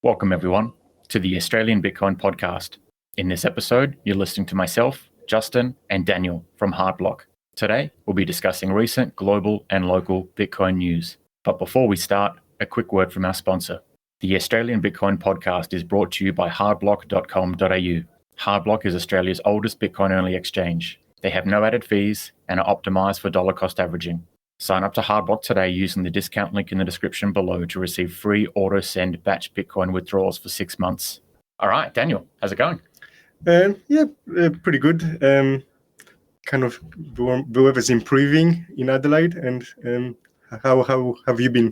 Welcome, everyone, to the Australian Bitcoin podcast. In this episode, you're listening to myself, Justin, and Daniel from Hardblock. Today, we'll be discussing recent global and local Bitcoin news. But before we start, a quick word from our sponsor. The Australian Bitcoin podcast is brought to you by hardblock.com.au. Hardblock is Australia's oldest Bitcoin-only exchange. They have no added fees and are optimized for dollar cost averaging. Sign up to Hardblock today using the discount link in the description below to receive free auto-send batch Bitcoin withdrawals for 6 months. All right, Daniel, how's it going? Pretty good. Kind of the weather's improving in Adelaide, and how have you been?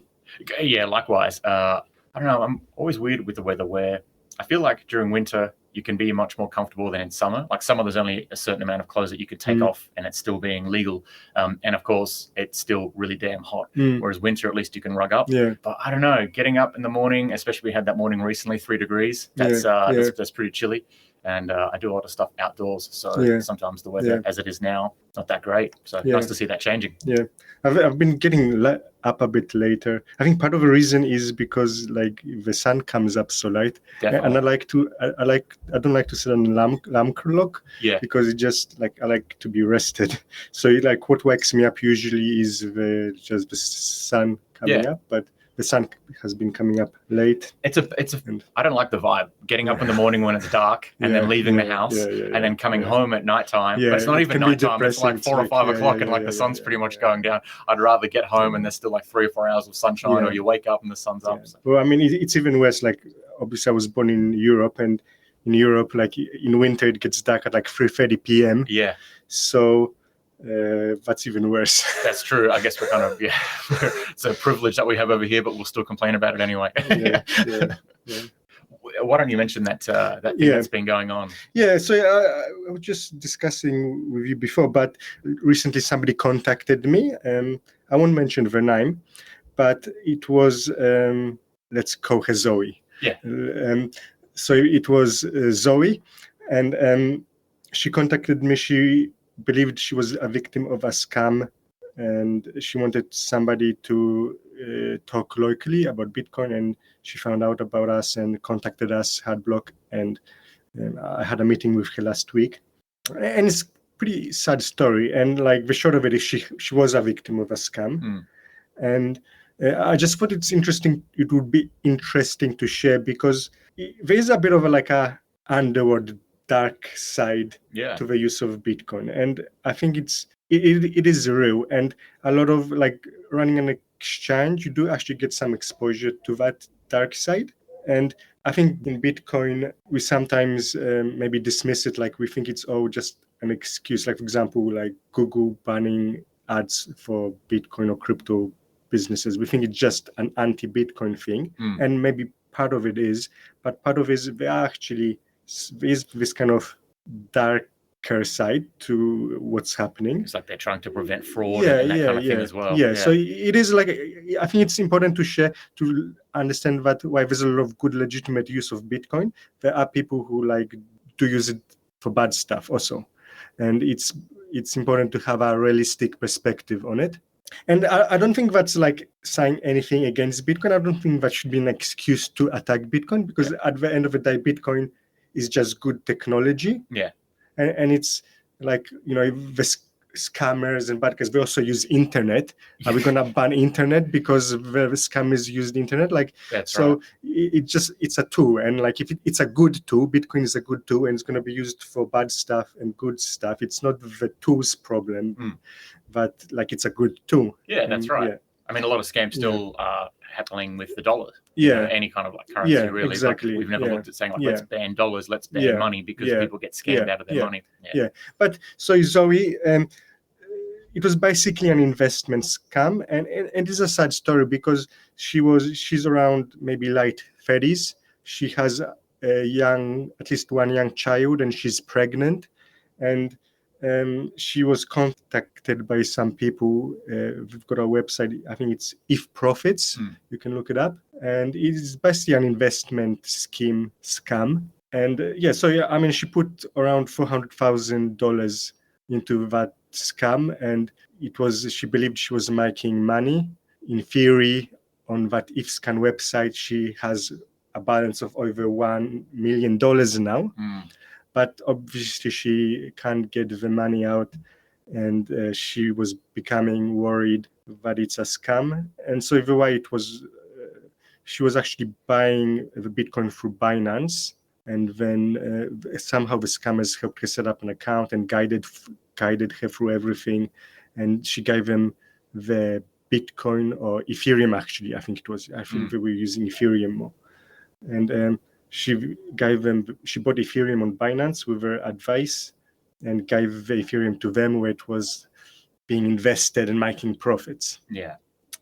Yeah, likewise. I don't know, I'm always weird with the weather where I feel like during winter you can be much more comfortable than in summer. Like summer, there's only a certain amount of clothes that you could take off and it's still being legal. And of course, it's still really damn hot. Whereas winter, at least you can rug up. Yeah. But I don't know, getting up in the morning, especially we had that morning recently, 3 degrees, that's pretty chilly. And I do a lot of stuff outdoors. So sometimes the weather as it is now, not that great. So nice to see that changing. Yeah, I've been getting up a bit later. I think part of the reason is because like the sun comes up so late. Definitely. And I don't like to sit on alarm clock. Yeah. Because it just like I like to be rested. So like what wakes me up usually is just the sun coming up, but the sun has been coming up late. I don't like the vibe. Getting up in the morning when it's dark and then leaving the house and then coming home at nighttime. Yeah, but it's not even nighttime. It's like 4 or 5 o'clock and like the sun's pretty much going down. I'd rather get home and there's still like 3 or 4 hours of sunshine or you wake up and the sun's up. So. Well, I mean, it's even worse. Like obviously I was born in Europe, and in Europe, like in winter, it gets dark at like 3:30 p.m. Yeah. So that's even worse. That's true. I guess we're kind of, it's a privilege that we have over here, but we'll still complain about it anyway. Why don't you mention that thing that's been going on? Yeah, so I was just discussing with you before, but recently somebody contacted me. I won't mention the name, but it was, let's call her Zoe. Yeah. So it was Zoe, and she contacted me. She believed she was a victim of a scam, and she wanted somebody to talk locally about Bitcoin, and she found out about us and contacted us, Hardblock, and I had a meeting with her last week. And it's a pretty sad story, and like the short of it is she was a victim of a scam. And I just thought it would be interesting to share, because there is a bit of a underworld, dark side to the use of Bitcoin, and I think it is real. And a lot of like running an exchange, you do actually get some exposure to that dark side. And I think in Bitcoin we sometimes maybe dismiss it, like we think it's just an excuse. Like for example, like Google banning ads for Bitcoin or crypto businesses. We think it's just an anti-Bitcoin thing, and maybe part of it is, but part of it is is this kind of darker side to what's happening. It's like they're trying to prevent fraud and that kind of thing as well. Yeah, so it is like, I think it's important to share, to understand that why there's a lot of good legitimate use of Bitcoin. There are people who like to use it for bad stuff also. And it's important to have a realistic perspective on it. And I don't think that's like saying anything against Bitcoin. I don't think that should be an excuse to attack Bitcoin, because at the end of the day, Bitcoin is just good technology. Yeah. And it's like, the scammers and bad guys, they also use internet. Are we going to ban internet because the scammers use the internet? Like, that's so right. It's a tool. And like, if it's a good tool, Bitcoin is a good tool, and it's going to be used for bad stuff and good stuff. It's not the tool's problem, but like, it's a good tool. Yeah, that's right. Yeah. I mean, a lot of scams still are happening with the dollar. Any kind of like currency, really. Exactly. Like, we've never looked at saying like, let's ban dollars, let's ban money, because people get scammed out of their money. But so Zoe, it was basically an investment scam, and it is a sad story, because she's around maybe late 30s. She has at least one young child, and she's pregnant, and she was contacted by some people. We've got a website, I think it's If Profits. You can look it up. And it is basically an investment scam. And I mean, she put around $400,000 into that scam, and she believed she was making money. In theory, on that IfScan website, she has a balance of over $1 million now. But obviously she can't get the money out, and she was becoming worried that it's a scam. And so the way it was, she was actually buying the Bitcoin through Binance, and then somehow the scammers helped her set up an account and guided her through everything, and she gave them the Bitcoin or Ethereum. Actually, I think they were using Ethereum more, and she bought Ethereum on Binance with her advice and gave the Ethereum to them, where it was being invested and making profits. Yeah.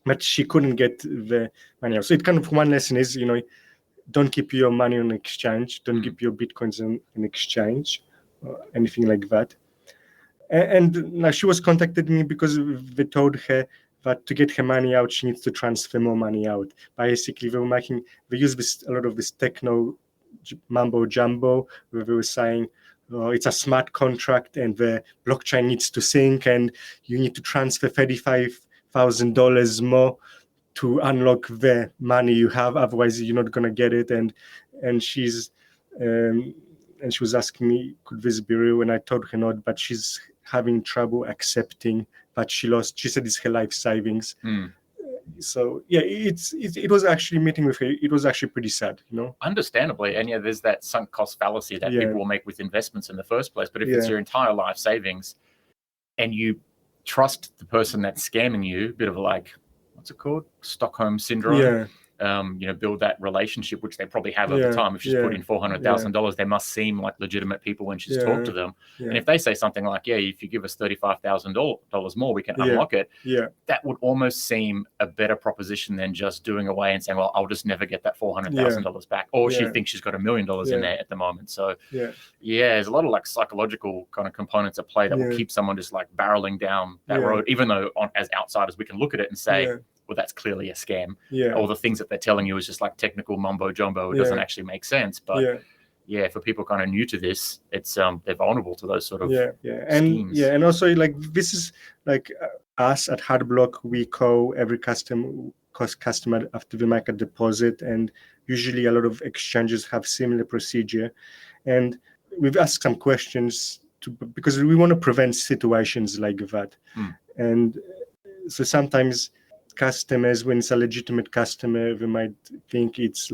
But she couldn't get the money out. So it kind of, one lesson is, don't keep your money on exchange. Don't keep your Bitcoins on exchange or anything like that. And now she was contacted me because they told her that to get her money out, she needs to transfer more money out. Basically, they use a lot of this techno mumbo jumbo, where they were saying, it's a smart contract and the blockchain needs to sync and you need to transfer $35,000 more to unlock the money you have, otherwise you're not going to get it. And she was asking me, could this be real? And I told her not, but she's having trouble accepting that she said it's her life savings. So yeah, it was actually, meeting with her, it was actually pretty sad, Understandably. And there's that sunk cost fallacy that people will make with investments in the first place. But if it's your entire life savings and you trust the person that's scamming you, a bit of what's it called? Stockholm syndrome. Build that relationship, which they probably have over time. If she's put in $400,000, they must seem like legitimate people when she's talked to them. And if they say something like, if you give us $35,000 more, we can unlock it. That would almost seem a better proposition than just doing away and saying, well, I'll just never get that $400,000 back. Or she thinks she's got $1 million in there at the moment. So there's a lot of psychological kind of components at play that will keep someone just barreling down that road, even though as outsiders, we can look at it and say, well, that's clearly a scam. All the things that they're telling you is just technical mumbo jumbo. It doesn't actually make sense. But for people kind of new to this, it's they're vulnerable to those sort of schemes. And also this is us at Hardblock, we call every customer after they make a deposit, and usually a lot of exchanges have similar procedure. And we've asked some questions because we want to prevent situations like that. And so sometimes customers, when it's a legitimate customer, they might think it's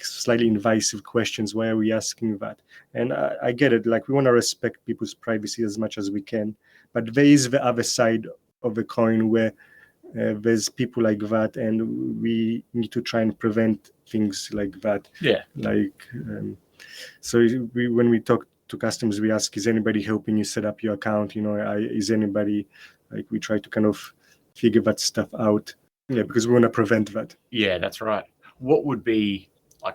slightly invasive questions. Why are we asking that? And I get it. We want to respect people's privacy as much as we can, but there is the other side of the coin where there's people like that, and we need to try and prevent things like that. So when we talk to customers, we ask, is anybody helping you set up your account? Is anybody, we try to kind of figure that stuff out, because we want to prevent that. That's right. What would be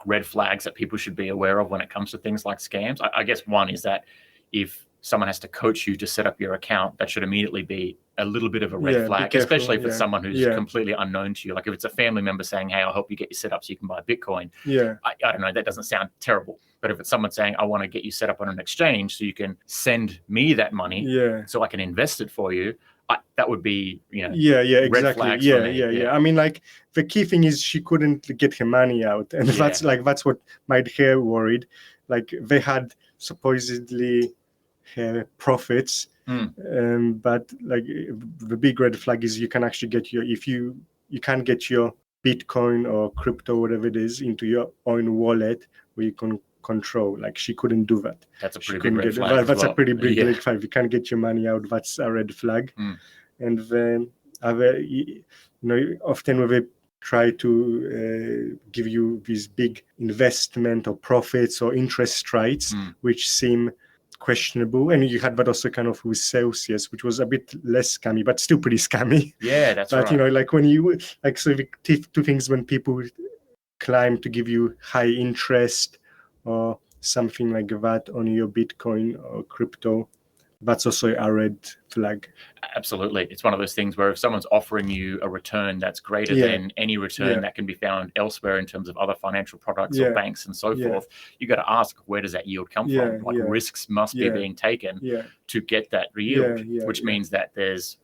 red flags that people should be aware of when it comes to things like scams? I guess one is that if someone has to coach you to set up your account, that should immediately be a little bit of a red flag, especially if it's someone who's completely unknown to you. If it's a family member saying, hey, I'll help you get you set up so you can buy Bitcoin. I don't know, that doesn't sound terrible. But if it's someone saying, I want to get you set up on an exchange so you can send me that money so I can invest it for you, that would be, exactly. red flags for me. I mean, the key thing is she couldn't get her money out, and that's what made her worried. They had supposedly her profits, but the big red flag is you can actually get you can't get your Bitcoin or crypto, whatever it is, into your own wallet where you can control. She couldn't do that. That's a pretty big red flag. That's a pretty big red flag. You can't get your money out. That's a red flag. And then often when they try to give you these big investment or profits or interest rates, which seem questionable, and you had that also kind of with Celsius, which was a bit less scammy, but still pretty scammy. That's right. But when you so the two things, when people claim to give you high interest or something like that on your Bitcoin or crypto, that's also a red flag. Absolutely. It's one of those things where if someone's offering you a return that's greater than any return that can be found elsewhere in terms of other financial products or banks and so forth, you got to ask, where does that yield come from? Risks must be being taken to get that yield, which means that there's,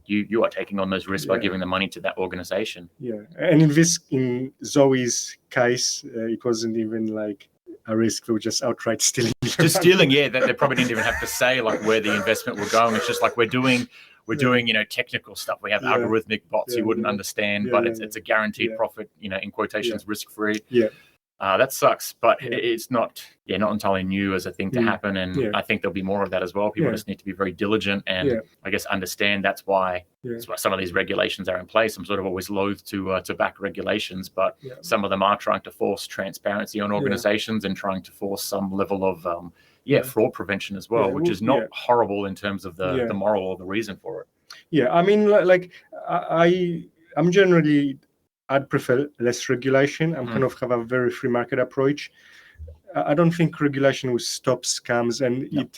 you are taking on those risks by Yeah. giving the money to that organization. Yeah, and in Zoe's case, it wasn't even like a risk; they were just outright stealing. Just stealing, yeah. They probably didn't even have to say like where the investment were going. It's just like we're doing technical stuff. We have algorithmic bots you wouldn't understand, but it's a guaranteed profit, in quotations, risk free. Yeah. That sucks, but it's not entirely new as a thing to happen, and I think there'll be more of that as well. People just need to be very diligent and I guess understand that's why some of these regulations are in place. I'm sort of always loath to back regulations, but some of them are trying to force transparency on organizations and trying to force some level of fraud prevention as well, which is not horrible in terms of the moral or the reason for it. Yeah, I mean, like I'm generally, I'd prefer less regulation. I'm kind of have a very free market approach. I don't think regulation will stop scams, and it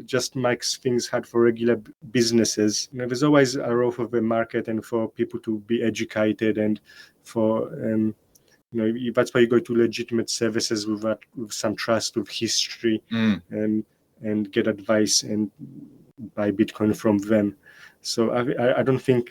just makes things hard for regular businesses. There's always a role for the market and for people to be educated, and for that's why you go to legitimate services with some trust, with history, and get advice and buy Bitcoin from them. So I don't think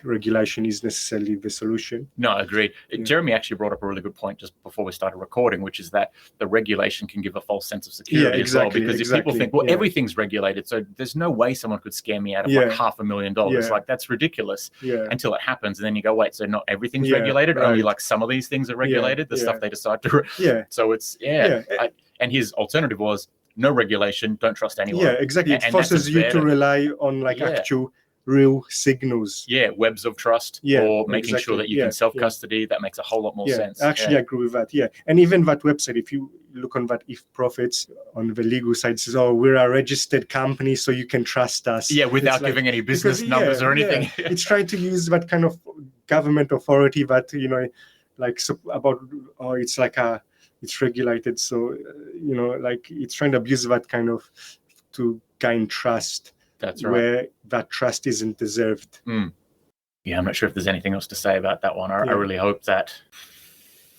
regulation is necessarily the solution. No, I agree. Jeremy actually brought up a really good point just before we started recording, which is that the regulation can give a false sense of security as well. Because if people think, everything's regulated, so there's no way someone could scam me out of like $500,000. Like that's ridiculous until it happens. And then you go, wait, so not everything's regulated, only like some of these things are regulated, the stuff they decide to. So it's and his alternative was no regulation, don't trust anyone. Yeah, exactly. It forces you to rely on like actual real signals. Yeah, webs of trust, or making sure that you can self-custody. That makes a whole lot more sense. Actually, I agree with that. Yeah, and even that website, if you look on that, if profits on the legal side says, "Oh, we're a registered company, so you can trust us." Yeah, without giving any business numbers or anything. It's trying to use that kind of government authority that it's like it's regulated, so like it's trying to abuse that kind of to gain trust. That's right. Where that trust isn't deserved. Yeah, I'm not sure if there's anything else to say about that one. I really hope that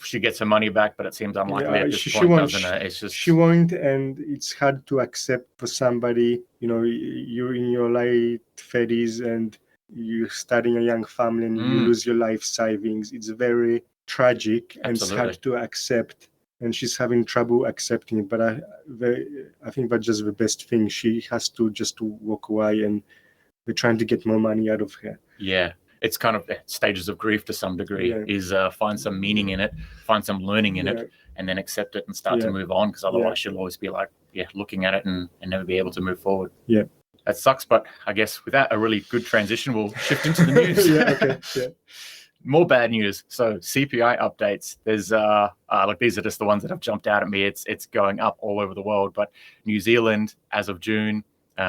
she gets her money back, but it seems unlikely at this point, doesn't it? It's just she won't, and it's hard to accept for somebody. You're in your late 30s and you're starting a young family and you lose your life savings. It's very tragic and it's hard to accept. And she's having trouble accepting it, but I think that's just the best thing. She has to just walk away, and we're trying to get more money out of her. Yeah, it's kind of stages of grief to some degree. Is find some meaning in it, find some learning in it, and then accept it and start to move on. Because otherwise, she'll always be like, looking at it and never be able to move forward. Yeah, that sucks. But I guess with that, a really good transition. We'll shift into the news. More bad news. So CPI updates. There's these are just the ones that have jumped out at me. It's going up all over the world. But New Zealand, as of June,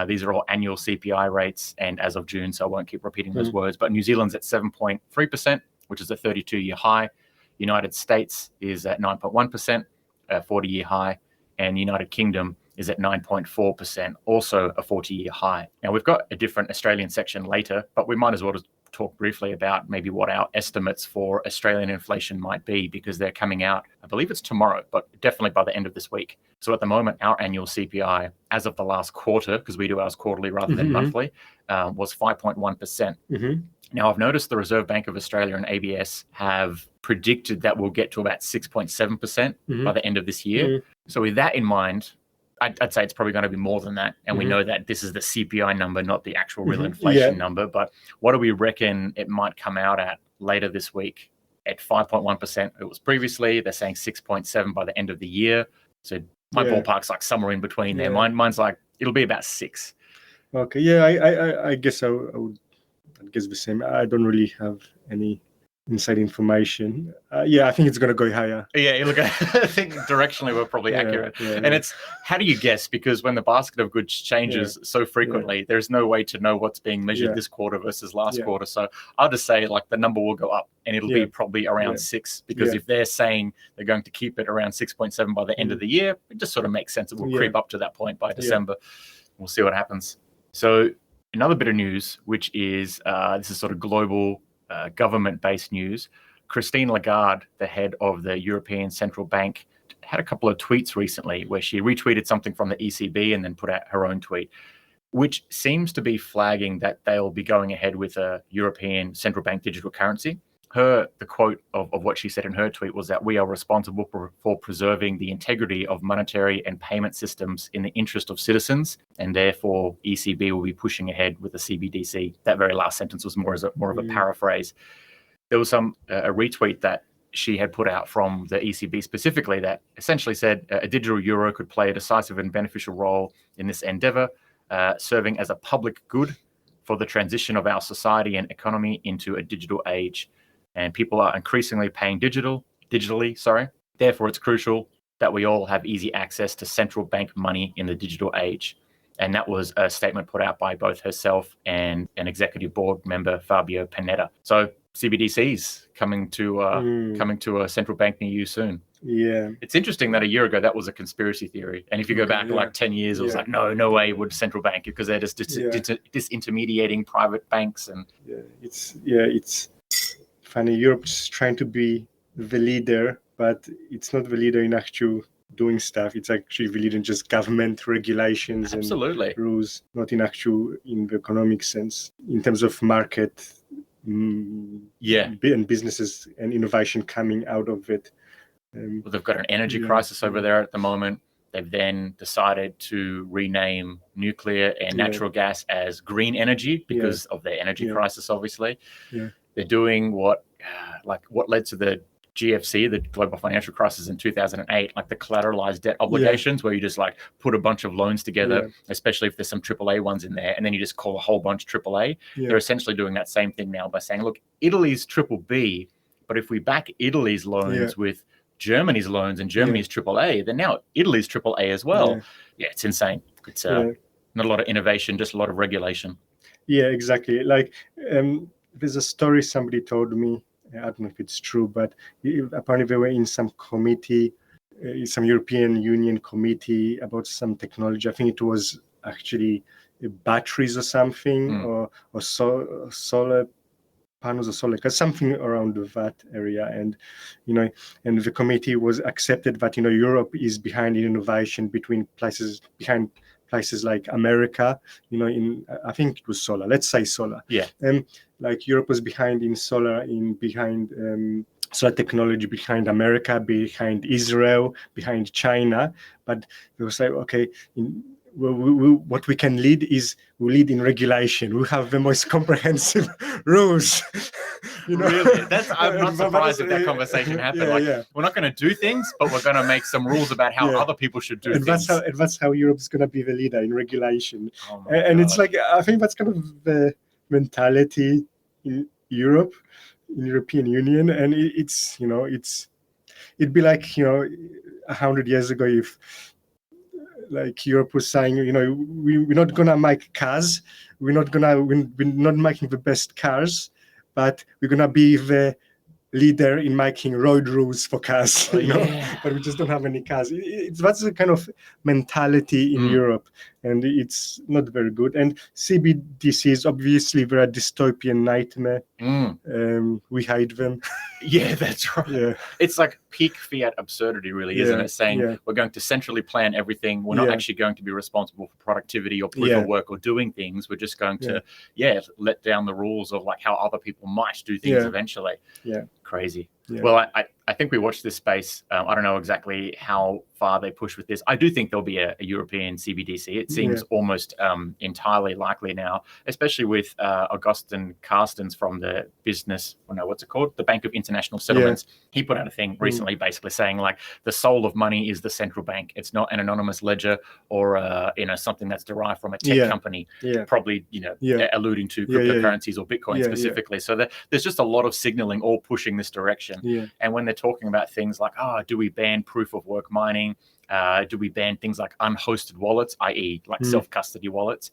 these are all annual CPI rates, and as of June, so I won't keep repeating those words. But New Zealand's at 7.3%, which is a 32-year high. United States is at 9.1%, a 40-year high, and United Kingdom is at 9.4%, also a 40-year high. Now we've got a different Australian section later, but we might as well just talk briefly about maybe what our estimates for Australian inflation might be, because they're coming out, I believe it's tomorrow, but definitely by the end of this week. So at the moment, our annual CPI, as of the last quarter, because we do ours quarterly rather than monthly, was 5.1%. Now, I've noticed the Reserve Bank of Australia and ABS have predicted that we'll get to about 6.7% by the end of this year. So with that in mind, I'd say it's probably going to be more than that. And we know that this is the CPI number, not the actual real inflation number. But what do we reckon it might come out at later this week? At 5.1%, it was previously. They're saying 6.7 by the end of the year. So my ballpark's like somewhere in between there. Mine's like, it'll be about 6. Okay. Yeah, I guess I would guess the same. I don't really have any inside information. I think it's going to go higher. Yeah, look, I think directionally we're probably accurate. And it's, how do you guess? Because when the basket of goods changes so frequently, there's no way to know what's being measured this quarter versus last quarter. So I'll just say like the number will go up, and it'll be probably around 6, because if they're saying they're going to keep it around 6.7 by the end of the year, it just sort of makes sense. It will creep up to that point by December. We'll see what happens. So another bit of news, which is this is sort of global government-based news. Christine Lagarde, the head of the European Central Bank, had a couple of tweets recently where she retweeted something from the ECB and then put out her own tweet. which seems to be flagging that they'll be going ahead with a European central bank digital currency. The quote of what she said in her tweet was that we are responsible for preserving the integrity of monetary and payment systems in the interest of citizens, and therefore ECB will be pushing ahead with the CBDC. That very last sentence was more of a paraphrase. There was a retweet that she had put out from the ECB specifically that essentially said a digital euro could play a decisive and beneficial role in this endeavor, serving as a public good for the transition of our society and economy into a digital age. And people are increasingly paying digitally. Therefore, it's crucial that we all have easy access to central bank money in the digital age. And that was a statement put out by both herself and an executive board member, Fabio Panetta. So CBDCs coming to a central bank near you soon. Yeah, it's interesting that a year ago that was a conspiracy theory, and if you go back like 10 years, it was like no way would central bank, because they're just disintermediating private banks. And it's funny. Europe's trying to be the leader, but it's not the leader in actual doing stuff. It's actually the leader in just government regulations and rules, not in the economic sense, in terms of market. And businesses and innovation coming out of it. Well, they've got an energy crisis over there at the moment. They've then decided to rename nuclear and natural gas as green energy because of their energy crisis, obviously. They're doing what led to the GFC, the global financial crisis in 2008, like the collateralized debt obligations, where you just like put a bunch of loans together, especially if there's some AAA ones in there, and then you just call a whole bunch AAA. They're essentially doing that same thing now by saying, look, Italy's BBB, but if we back Italy's loans with Germany's loans and Germany's AAA, then now Italy's AAA as well. Yeah, it's insane. It's not a lot of innovation, just a lot of regulation. Yeah, exactly. Like there's a story somebody told me, I don't know if it's true, but apparently they were in some committee, some European Union committee about some technology. I think it was actually batteries or something, or solar panels or solar, something around that area. And and the committee was accepted that Europe is behind in innovation behind places like America, I think it was solar. Let's say solar. Yeah. Like Europe was behind in solar, behind solar technology, behind America, behind Israel, behind China. But they will say, okay, what we can lead is we lead in regulation. We have the most comprehensive rules. Really? I'm not surprised if that conversation happened. We're not going to do things, but we're going to make some rules about how other people should do things. That's how Europe's going to be the leader in regulation. And it's like, I think that's kind of the mentality in Europe, in European Union. And it'd be like, 100 years ago, if like Europe was saying, we're not gonna make cars, we're not making the best cars, but we're gonna be the leader in making road rules for cars, but we just don't have any cars. That's the kind of mentality in Europe, and it's not very good. And CBDCs, obviously, they're a dystopian nightmare. We hate them. Yeah, that's right. It's like peak fiat absurdity, really, isn't it? Saying we're going to centrally plan everything. We're not actually going to be responsible for productivity or proof of work or doing things. We're just going to, let down the rules of like how other people might do things eventually. Crazy. Well, I think we watched this space. I don't know exactly how far they push with this. I do think there'll be a European CBDC. It seems almost entirely likely now, especially with Augustin Carstens from the the Bank of International Settlements. He put out a thing recently basically saying like the soul of money is the central bank. It's not an anonymous ledger or something that's derived from a tech company, probably alluding to cryptocurrencies or Bitcoin specifically. So there's just a lot of signaling all pushing this direction. And when they're talking about things like, do we ban proof of work mining? Do we ban things like unhosted wallets, i.e. like self-custody wallets?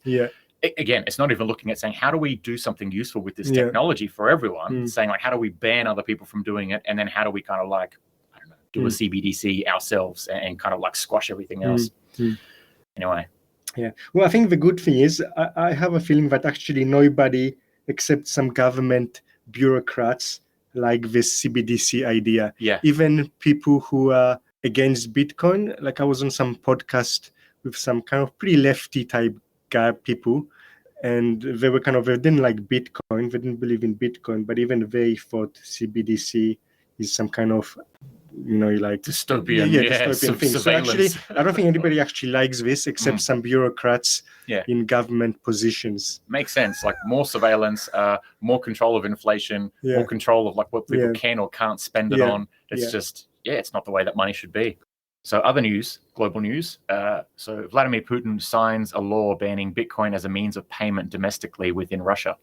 Again, it's not even looking at saying, how do we do something useful with this technology for everyone? Saying like, how do we ban other people from doing it? And then how do we kind of like, I don't know, do a CBDC ourselves and kind of like squash everything else? Anyway. Yeah. Well, I think the good thing is I have a feeling that actually nobody except some government bureaucrats like this CBDC idea. Even people who are against Bitcoin, like I was on some podcast with some kind of pretty lefty type people, and they were they didn't like Bitcoin, they didn't believe in Bitcoin, but even they thought CBDC is some kind of dystopian, dystopian thing. So actually, surveillance. I don't think anybody actually likes this except some bureaucrats in government positions. Makes sense. Like more surveillance, more control of inflation, more control of like what people can or can't spend it on. It's just, it's not the way that money should be. So other news, global news. So Vladimir Putin signs a law banning Bitcoin as a means of payment domestically within Russia.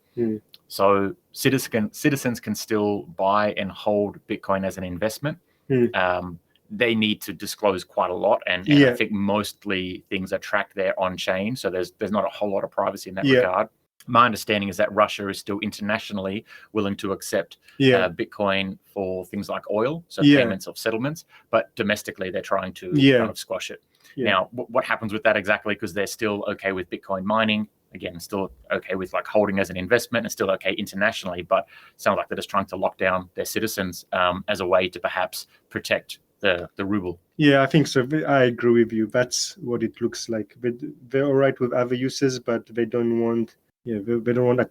So citizens can still buy and hold Bitcoin as an investment. They need to disclose quite a lot, and I think mostly things are tracked there on chain. So there's not a whole lot of privacy in that regard. My understanding is that Russia is still internationally willing to accept Bitcoin for things like oil, so payments of settlements, but domestically they're trying to kind of squash it. Now, what happens with that exactly? Because they're still okay with Bitcoin mining. Again, still okay with like holding as an investment, and still okay internationally, but it sounds like they're just trying to lock down their citizens as a way to perhaps protect the ruble. Yeah, I think so. I agree with you. That's what it looks like. They're all right with other uses, but they don't want they don't want a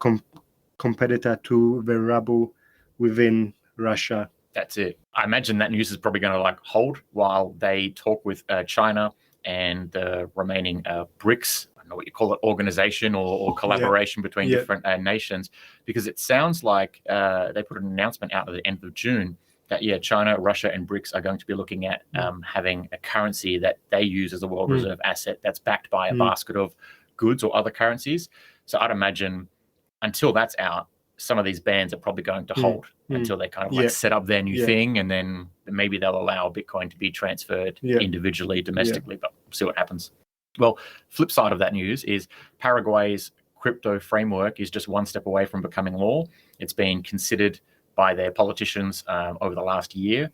competitor to the ruble within Russia. That's it. I imagine that news is probably going to like hold while they talk with China and the remaining BRICS. I don't know what you call it, organization or collaboration between different nations, because it sounds like they put an announcement out at the end of June that China, Russia, and BRICS are going to be looking at having a currency that they use as a world reserve asset that's backed by a basket of goods or other currencies. So I'd imagine until that's out, some of these bans are probably going to hold until they kind of like set up their new thing, and then maybe they'll allow Bitcoin to be transferred individually, domestically, but we'll see what happens. Well, flip side of that news is Paraguay's crypto framework is just one step away from becoming law. It's been considered by their politicians over the last year.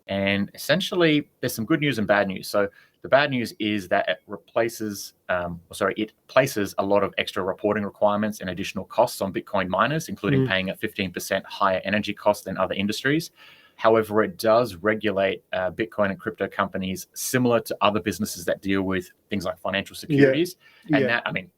And essentially, there's some good news and bad news. So the bad news is that it places a lot of extra reporting requirements and additional costs on Bitcoin miners, including paying a 15% higher energy cost than other industries. However, it does regulate Bitcoin and crypto companies similar to other businesses that deal with things like financial securities. And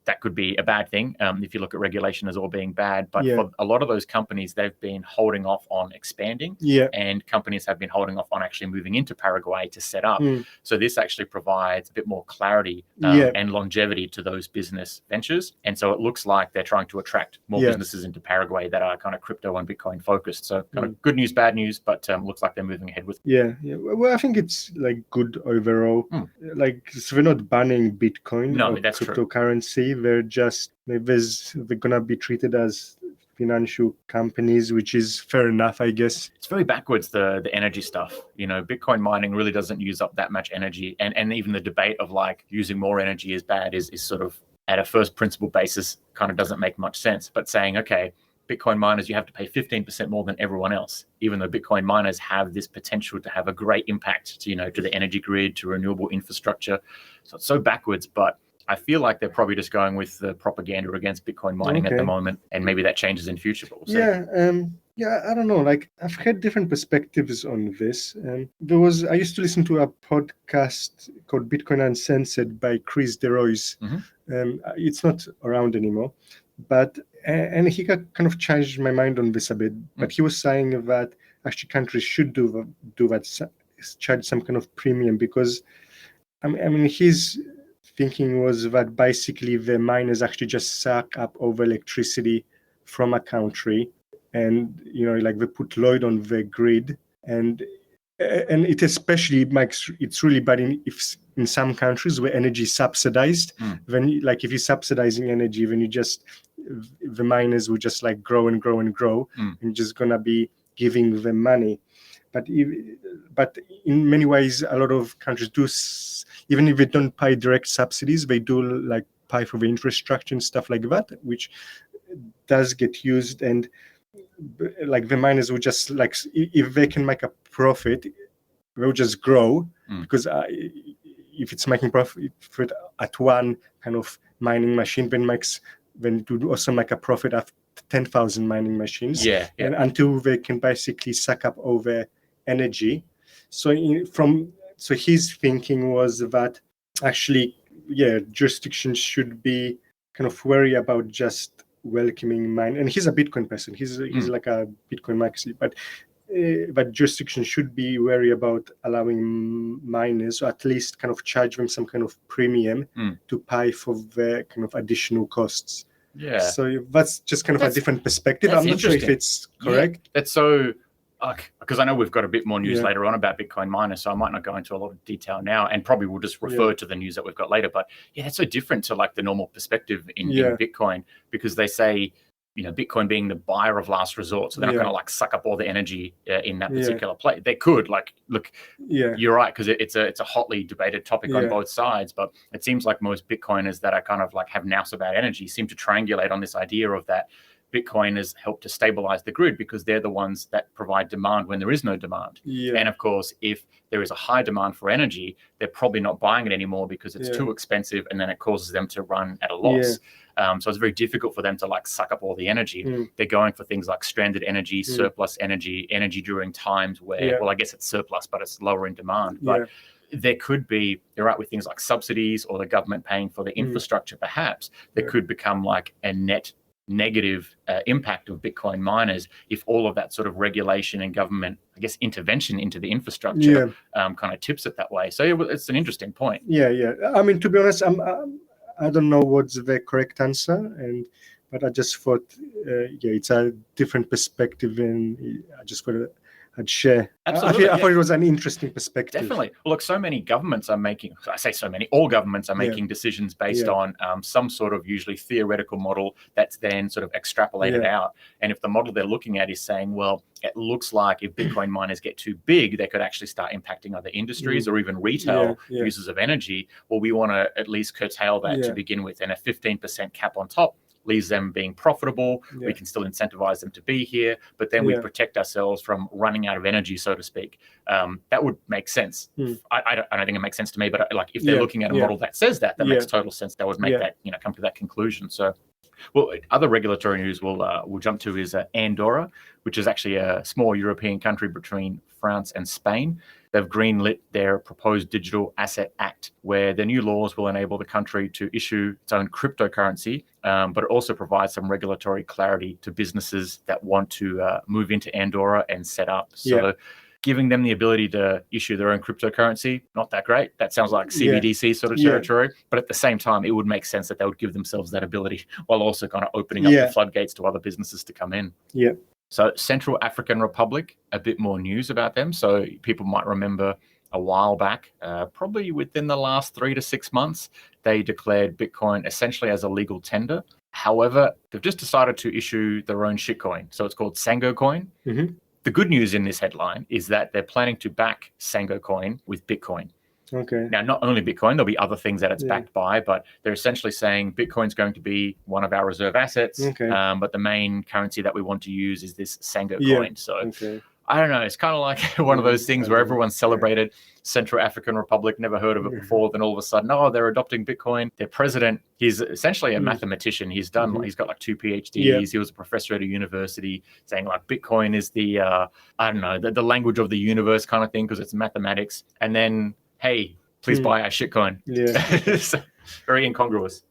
that could be a bad thing if you look at regulation as all being bad. But for a lot of those companies, they've been holding off on expanding, and companies have been holding off on actually moving into Paraguay to set up. So this actually provides a bit more clarity and longevity to those business ventures. And so it looks like they're trying to attract more businesses into Paraguay that are kind of crypto and Bitcoin focused. So kind of good news, bad news, but looks like they're moving ahead with it. Well, I think it's like good overall. Like, so we're not banning Bitcoin or that's cryptocurrency. They're gonna be treated as financial companies, which is fair enough, I guess. It's very backwards, the energy stuff. Bitcoin mining really doesn't use up that much energy, and even the debate of like using more energy is bad is sort of at a first principle basis kind of doesn't make much sense. But saying, okay, Bitcoin miners, you have to pay 15% more than everyone else, even though Bitcoin miners have this potential to have a great impact to the energy grid, to renewable infrastructure. So it's so backwards, but I feel like they're probably just going with the propaganda against Bitcoin mining at the moment, and maybe that changes in future, but we'll see. I don't know. Like, I've had different perspectives on this. I used to listen to a podcast called Bitcoin Uncensored by Chris DeRoyce. It's not around anymore, but and he kind of changed my mind on this a bit. But he was saying that actually countries should do that, charge some kind of premium, because I mean his thinking was that basically the miners actually just suck up all the electricity from a country, and like they put load on the grid, and it especially makes it's really bad if in some countries where energy is subsidized. Then like if you're subsidizing energy, then the miners will just like grow and grow and grow, and just gonna be giving them money. But in many ways, a lot of countries do, even if they don't pay direct subsidies, they do like pay for the infrastructure and stuff like that, which does get used. And like the miners will just like, if they can make a profit, they'll just grow, because if it's making profit at one kind of mining machine, then it would also make a profit at 10,000 mining machines. And until they can basically suck up all their energy. So his thinking was that actually, jurisdictions should be kind of wary about just welcoming mine. And he's a Bitcoin person. He's like a Bitcoin maxi, but jurisdictions should be wary about allowing miners, or at least kind of charge them some kind of premium to pay for the kind of additional costs. Yeah. So that's just kind of a different perspective. I'm not sure if it's correct. Yeah, that's so, because I know we've got a bit more news later on about Bitcoin miners, so I might not go into a lot of detail now, and probably we'll just refer to the news that we've got later. But yeah, it's so different to like the normal perspective in Bitcoin, because they say, you know, Bitcoin being the buyer of last resort. So they're not going to like suck up all the energy in that particular play. They could, like, look, you're right, because it's a hotly debated topic on both sides. But it seems like most Bitcoiners that are kind of like have nous about energy seem to triangulate on this idea of that Bitcoin has helped to stabilize the grid, because they're the ones that provide demand when there is no demand. And of course, if there is a high demand for energy, they're probably not buying it anymore because it's too expensive, and then it causes them to run at a loss. So it's very difficult for them to like suck up all the energy. They're going for things like stranded energy, surplus energy during times where, well, I guess it's surplus, but it's lower in demand. But there could be, you're right, with things like subsidies or the government paying for the infrastructure, perhaps there could become like a net negative impact of Bitcoin miners if all of that sort of regulation and government, I guess, intervention into the infrastructure kind of tips it that way. So it's an interesting point. I mean, to be honest, I don't know what's the correct answer, but I just thought, it's a different perspective, and I just thought I'd share. Absolutely, I thought it was an interesting perspective. Definitely. Well, look, so many governments are making, I say so many, all governments are making decisions based on some sort of usually theoretical model that's then sort of extrapolated out. And if the model they're looking at is saying, well, it looks like if Bitcoin miners get too big, they could actually start impacting other industries or even retail users of energy. Well, we want to at least curtail that to begin with. And a 15% cap on top leaves them being profitable. We can still incentivize them to be here, but then we protect ourselves from running out of energy, so to speak. That would make sense. I don't think it makes sense to me, but like if they're looking at a model that says that makes total sense. That would make that, come to that conclusion. So, well, other regulatory news we'll jump to is Andorra, which is actually a small European country between France and Spain. They've greenlit their proposed Digital Asset Act, where the new laws will enable the country to issue its own cryptocurrency, but it also provides some regulatory clarity to businesses that want to move into Andorra and set up. So giving them the ability to issue their own cryptocurrency, not that great. That sounds like CBDC sort of territory. But at the same time, it would make sense that they would give themselves that ability while also kind of opening up the floodgates to other businesses to come in. So Central African Republic, a bit more news about them. So people might remember a while back, probably within the last 3 to 6 months, they declared Bitcoin essentially as a legal tender. However, they've just decided to issue their own shitcoin. So it's called Sango Coin. The good news in this headline is that they're planning to back Sango Coin with Bitcoin. Now, not only Bitcoin, there'll be other things that it's backed by, but they're essentially saying Bitcoin's going to be one of our reserve assets, but the main currency that we want to use is this Sango coin. So I don't know, it's kind of like one of those things where everyone's celebrated Central African Republic, never heard of it before, then all of a sudden, they're adopting Bitcoin. Their president, he's essentially a mathematician. He's done, he's got like 2 PhDs. He was a professor at a university, saying like Bitcoin is the, the language of the universe kind of thing, because it's mathematics. And then, hey, please buy our shitcoin. So, very incongruous.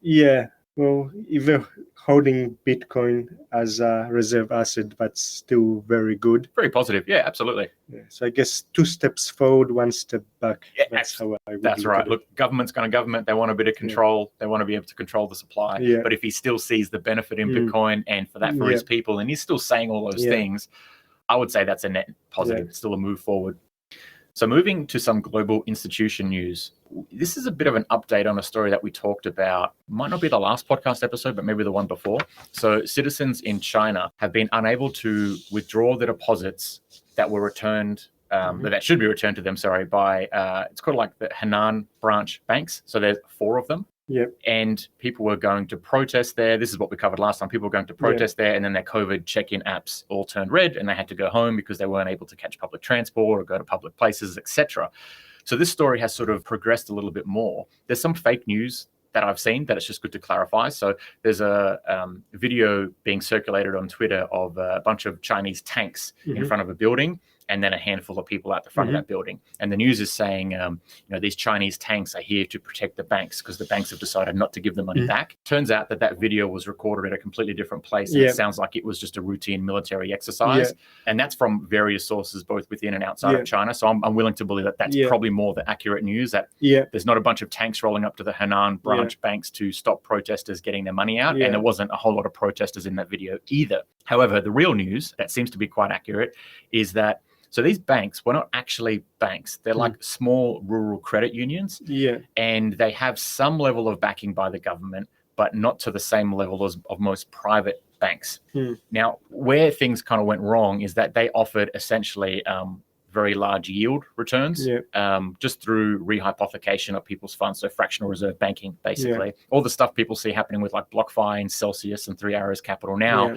Well, if they're holding Bitcoin as a reserve asset, that's still very good. Very positive. Yeah, absolutely. So I guess 2 steps forward, 1 step back. That's how I would That's right. Look, government's going to government. They want a bit of control. They want to be able to control the supply. But if he still sees the benefit in Bitcoin and for that for his people, and he's still saying all those things, I would say that's a net positive. It's still a move forward. So moving to some global institution news, this is a bit of an update on a story that we talked about. Might not be the last podcast episode, but maybe the one before. So citizens in China have been unable to withdraw the deposits that were returned, that should be returned to them, by, it's called like the Henan branch banks. So there's 4 of them. And people were going to protest there. This is what we covered last time. People were going to protest there, and then their COVID check-in apps all turned red, and they had to go home because they weren't able to catch public transport or go to public places, etc. So this story has sort of progressed a little bit more. There's some fake news that I've seen that it's just good to clarify. So there's a video being circulated on Twitter of a bunch of Chinese tanks in front of a building, and then a handful of people out the front of that building. And the news is saying, these Chinese tanks are here to protect the banks because the banks have decided not to give the money back. Turns out that video was recorded at a completely different place. And it sounds like it was just a routine military exercise. And that's from various sources, both within and outside of China. So I'm willing to believe that that's probably more the accurate news, that there's not a bunch of tanks rolling up to the Henan branch banks to stop protesters getting their money out. And there wasn't a whole lot of protesters in that video either. However, the real news that seems to be quite accurate is that so these banks were not actually banks. They're like small rural credit unions. And they have some level of backing by the government, but not to the same level as of most private banks. Now, where things kind of went wrong is that they offered essentially very large yield returns just through rehypothecation of people's funds, so fractional reserve banking, basically. All the stuff people see happening with like BlockFi and Celsius and 3 Arrows Capital now,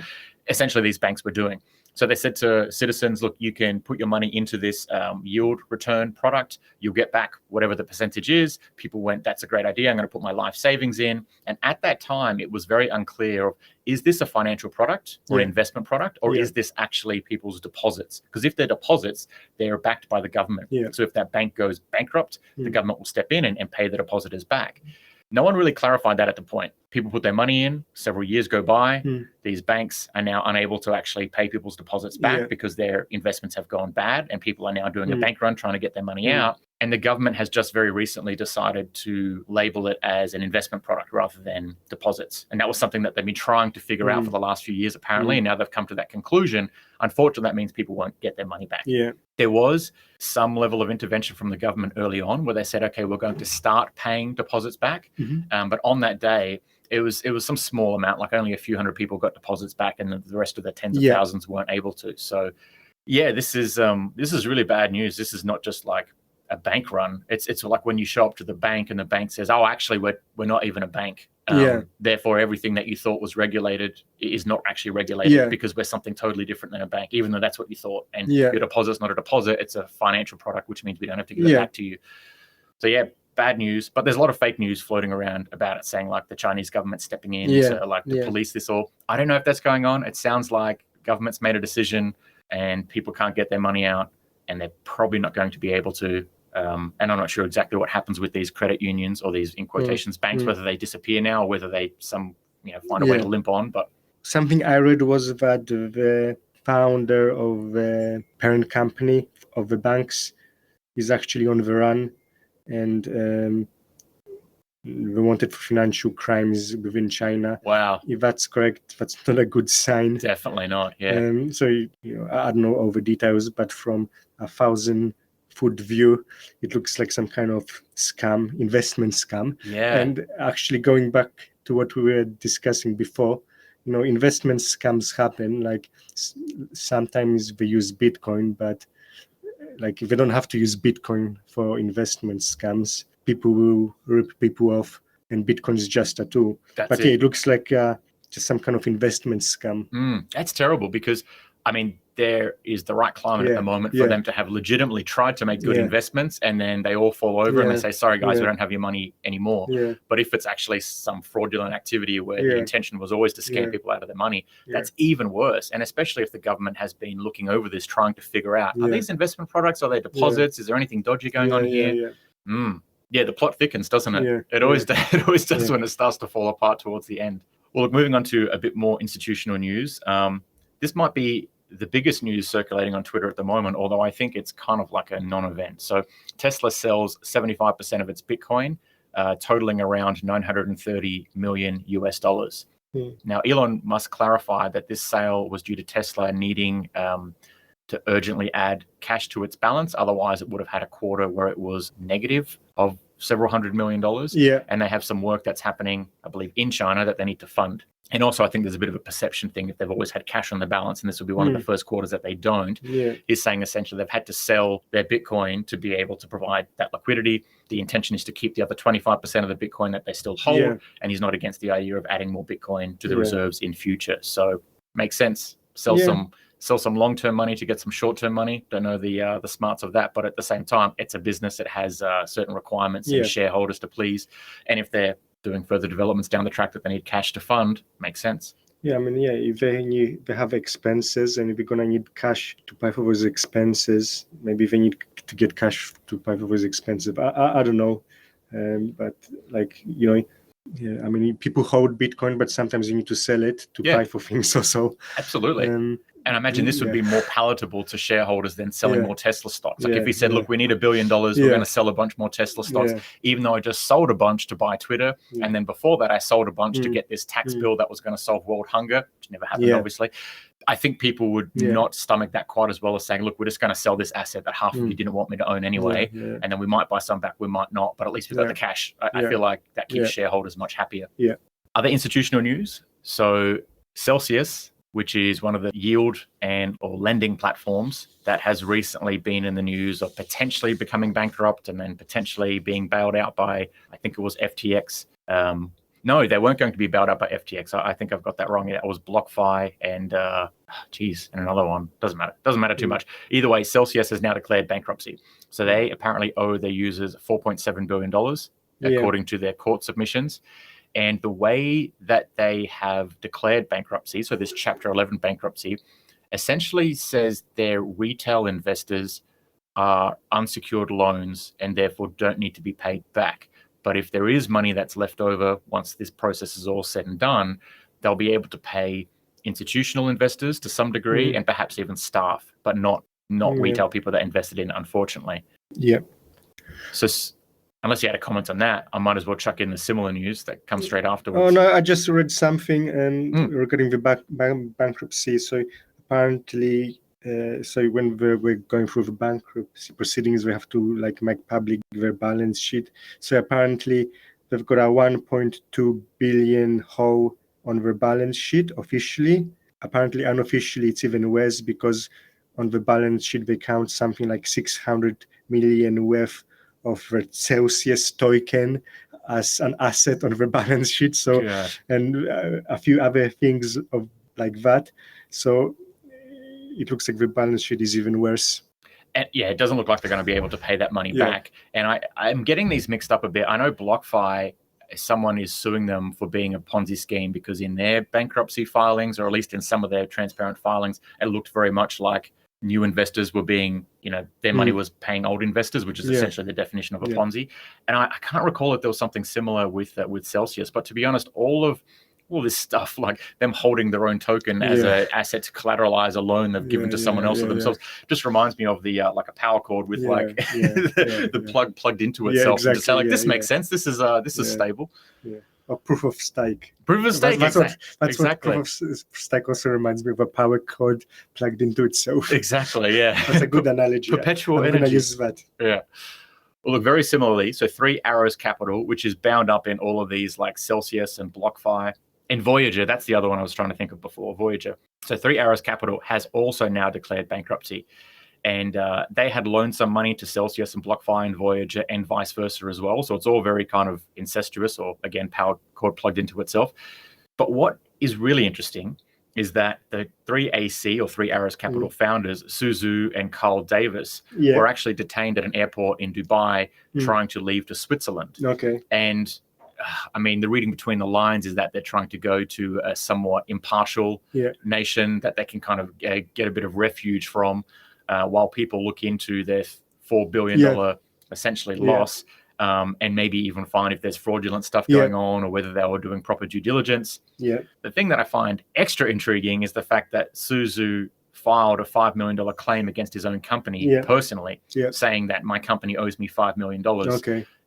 essentially these banks were doing. So they said to citizens, look, you can put your money into this yield return product. You'll get back whatever the percentage is. People went, that's a great idea. I'm going to put my life savings in. And at that time, it was very unclear of, is this a financial product or an investment product, or is this actually people's deposits? Because if they're deposits, they're backed by the government. So if that bank goes bankrupt, the government will step in and pay the depositors back. No one really clarified that at the point. People put their money in, several years go by. These banks are now unable to actually pay people's deposits back because their investments have gone bad, and people are now doing a bank run trying to get their money out. And the government has just very recently decided to label it as an investment product rather than deposits. And that was something that they've been trying to figure out for the last few years, apparently. And now they've come to that conclusion. Unfortunately, that means people won't get their money back. There was some level of intervention from the government early on where they said, okay, we're going to start paying deposits back. But on that day, it was some small amount, like only a few hundred people got deposits back, and the rest of the tens of thousands weren't able to. So yeah, this is really bad news. This is not just like a bank run. It's like when you show up to the bank and the bank says, oh, actually we're not even a bank. Therefore everything that you thought was regulated is not actually regulated because we're something totally different than a bank, even though that's what you thought. And your deposit's not a deposit, it's a financial product, which means we don't have to give it back to you. So yeah, bad news. But there's a lot of fake news floating around about it, saying like the Chinese government stepping in to police this all. I don't know if that's going on. It sounds like government's made a decision and people can't get their money out, and they're probably not going to be able to. And I'm not sure exactly what happens with these credit unions or these, in quotations, banks, whether they disappear now or whether they find a way to limp on. But something I read was that the founder of the parent company of the banks is actually on the run, and they wanted for financial crimes within China. Wow. If that's correct, that's not a good sign. Definitely not, yeah. So, I don't know all the details, but from 1,000-foot view, it looks like some kind of scam, investment scam. Yeah. And actually going back to what we were discussing before, investment scams happen. Like sometimes they use Bitcoin, but like if they don't have to use Bitcoin for investment scams, people will rip people off, and Bitcoin is just a tool. But it looks like just some kind of investment scam. That's terrible, because I mean, there is the right climate at the moment for them to have legitimately tried to make good investments, and then they all fall over and they say, sorry guys, we don't have your money anymore. But if it's actually some fraudulent activity where the intention was always to scam people out of their money, that's even worse. And especially if the government has been looking over this, trying to figure out, are these investment products, are they deposits, is there anything dodgy going on here? Yeah, the plot thickens, doesn't it? It always does when it starts to fall apart towards the end. Well, look, moving on to a bit more institutional news. This might be the biggest news circulating on Twitter at the moment, although I think it's kind of like a non-event. So Tesla sells 75% of its Bitcoin, totaling around $930 million US. Now, Elon Musk clarified that this sale was due to Tesla needing to urgently add cash to its balance. Otherwise, it would have had a quarter where it was negative of several $100 million. And they have some work that's happening, I believe, in China that they need to fund. And also, I think there's a bit of a perception thing. If they've always had cash on the balance, and this will be one of the first quarters that they don't, is saying essentially they've had to sell their Bitcoin to be able to provide that liquidity. The intention is to keep the other 25% of the Bitcoin that they still hold. And he's not against the idea of adding more Bitcoin to the reserves in future. So makes sense. Sell some long-term money to get some short-term money. Don't know the smarts of that, but at the same time, it's a business that has certain requirements and shareholders to please. And if they're doing further developments down the track that they need cash to fund, makes sense. Yeah, I mean, yeah, if they have expenses and if they're gonna need cash to pay for those expenses, maybe they need to get cash to pay for those expenses. But I don't know. But like, yeah, I mean, people hold Bitcoin, but sometimes you need to sell it to Yeah. pay for things also. Absolutely. And I imagine this would be more palatable to shareholders than selling more Tesla stocks. Like if he said, look, we need $1 billion, we're going to sell a bunch more Tesla stocks, even though I just sold a bunch to buy Twitter. And then before that, I sold a bunch to get this tax bill that was going to solve world hunger, which never happened, obviously. I think people would not stomach that quite as well as saying, look, we're just going to sell this asset that half of you didn't want me to own anyway. And then we might buy some back, we might not, but at least we've got the cash. I feel like that keeps shareholders much happier. Other institutional news. So Celsius, which is one of the yield or lending platforms that has recently been in the news of potentially becoming bankrupt and then potentially being bailed out by, I think it was FTX. No, they weren't going to be bailed out by FTX. I think I've got that wrong. It was BlockFi and another one. Doesn't matter too much. Either way, Celsius has now declared bankruptcy. So they apparently owe their users $4.7 billion, according to their court submissions. And the way that they have declared bankruptcy, so this Chapter 11 bankruptcy, essentially says their retail investors are unsecured loans and therefore don't need to be paid back. But if there is money that's left over once this process is all said and done, they'll be able to pay institutional investors to some degree and perhaps even staff, but not retail people that invested in, unfortunately. Yeah. So unless you had a comment on that, I might as well chuck in the similar news that comes straight afterwards. Oh, no, I just read something regarding the bankruptcy. So apparently, so when we're going through the bankruptcy proceedings, we have to make public their balance sheet. So apparently, they've got a 1.2 billion hole on their balance sheet officially. Apparently, unofficially, it's even worse because on the balance sheet, they count something like 600 million worth of the Celsius token as an asset on the balance sheet. So, and a few other things like that. So it looks like the balance sheet is even worse. And it doesn't look like they're going to be able to pay that money back. And I'm getting these mixed up a bit. I know BlockFi, someone is suing them for being a Ponzi scheme because in their bankruptcy filings, or at least in some of their transparent filings, it looked very much like new investors were being, their money was paying old investors, which is essentially the definition of a Ponzi. And I can't recall if there was something similar with Celsius. But to be honest, all this stuff, like them holding their own token as an asset to collateralize a loan they've given to someone else or themselves, just reminds me of the like a power cord with the plug plugged into itself. Exactly. And just say this makes sense. This is stable. Yeah. Or proof of stake. Proof of stake. That's what proof of stake also reminds me of, a power cord plugged into itself. Exactly. Yeah. That's a good analogy. Perpetual energy. I'm going to use that. Yeah. Well, look, very similarly, so Three Arrows Capital, which is bound up in all of these like Celsius and BlockFi and Voyager. That's the other one I was trying to think of before, Voyager. So Three Arrows Capital has also now declared bankruptcy. And they had loaned some money to Celsius and BlockFi and Voyager and vice versa as well. So it's all very kind of incestuous, or again, power cord plugged into itself. But what is really interesting is that the 3AC or Three Arrows Capital founders, Suzu and Carl Davis, were actually detained at an airport in Dubai trying to leave to Switzerland. Okay. And I mean, the reading between the lines is that they're trying to go to a somewhat impartial nation that they can kind of get a bit of refuge from. While people look into their $4 billion essentially loss, and maybe even find if there's fraudulent stuff going on or whether they were doing proper due diligence. The thing that I find extra intriguing is the fact that Suzu filed a $5 million claim against his own company personally, saying that my company owes me $5 million.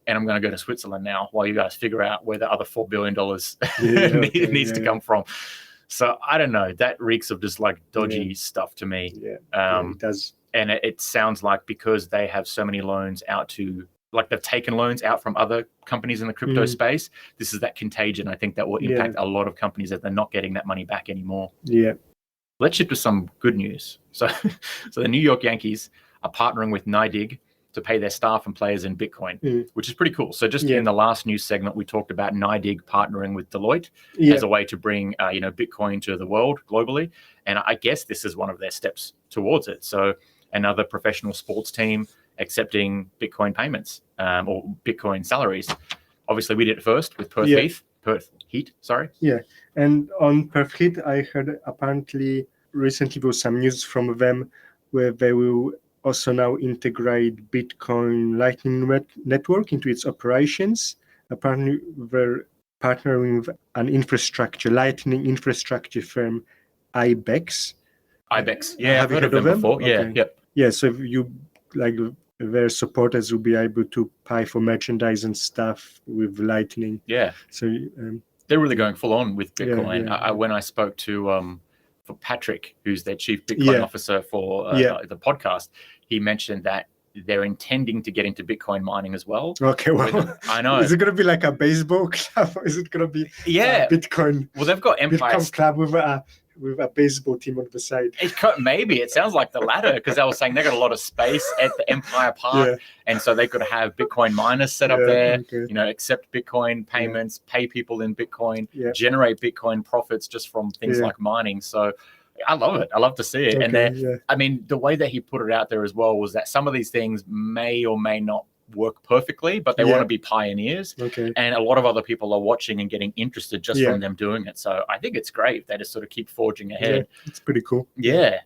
And I'm going to go to Switzerland now while you guys figure out where the other $4 billion needs to come from. So I don't know. That reeks of just like dodgy stuff to me. It does. And it sounds like because they have so many loans out to, like they've taken loans out from other companies in the crypto space. This is that contagion. I think that will impact a lot of companies that they're not getting that money back anymore. Let's shift to some good news. So the New York Yankees are partnering with NYDIG to pay their staff and players in Bitcoin, which is pretty cool. So just in the last news segment, we talked about NYDIG partnering with Deloitte as a way to bring, Bitcoin to the world globally. And I guess this is one of their steps towards it. So another professional sports team accepting Bitcoin payments or Bitcoin salaries. Obviously, we did it first with Perth Heath. Perth Heat, sorry. Yeah, and on Perth Heat, I heard apparently recently there was some news from them where they will also now integrate Bitcoin Lightning Network into its operations. Apparently, they're partnering with an Lightning infrastructure firm, IBEX. IBEX, yeah, Have I've you heard of them before. Okay. Yeah, yep. Yeah, so if you like their supporters will be able to pay for merchandise and stuff with Lightning. Yeah. So they're really going full on with Bitcoin. Yeah. When I spoke to for Patrick, who's their chief Bitcoin officer for the podcast, he mentioned that they're intending to get into Bitcoin mining as well. Okay, well, I know. Is it going to be like a baseball club, or is it going to be Bitcoin? Well, they've got Empire Bitcoin club with a baseball team on the side. Maybe it sounds like the latter, because they were saying they got a lot of space at the Empire Park, and so they could have Bitcoin miners set up there. Okay. Accept Bitcoin payments, pay people in Bitcoin, generate Bitcoin profits just from things like mining. So I love it. I love to see it. Okay, I mean, the way that he put it out there as well was that some of these things may or may not work perfectly, but they want to be pioneers. Okay. And a lot of other people are watching and getting interested just from them doing it. So I think it's great. They just sort of keep forging ahead. Yeah, it's pretty cool. Yeah.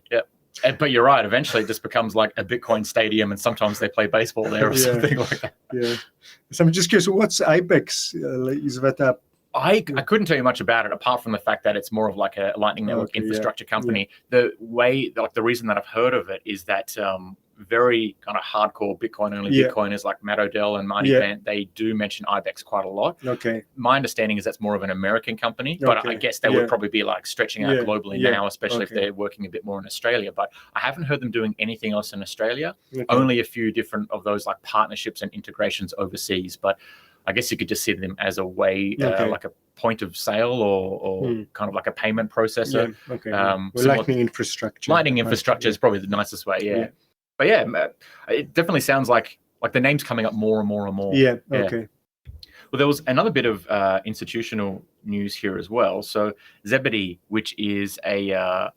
But you're right. Eventually, it just becomes like a Bitcoin stadium, and sometimes they play baseball there or something like that. Yeah. So I'm just curious, what's IBEX? Is that a I couldn't tell you much about it, apart from the fact that it's more of like a Lightning Network infrastructure company. The reason that I've heard of it is that very kind of hardcore Bitcoin only Bitcoiners like Matt Odell and Marty Bent, they do mention IBEX quite a lot. Okay. My understanding is that's more of an American company, but I guess they would probably be like stretching out globally now, especially if they're working a bit more in Australia. But I haven't heard them doing anything else in Australia. Okay. Only a few different of those like partnerships and integrations overseas. But I guess you could just see them as a way, like a point of sale or kind of like a payment processor. Yeah. Okay. Lightning infrastructure. Lightning infrastructure is probably the nicest way. Yeah. But yeah, it definitely sounds like the name's coming up more and more and more. Yeah. Okay. Well, there was another bit of institutional news here as well. So Zebedee, which is a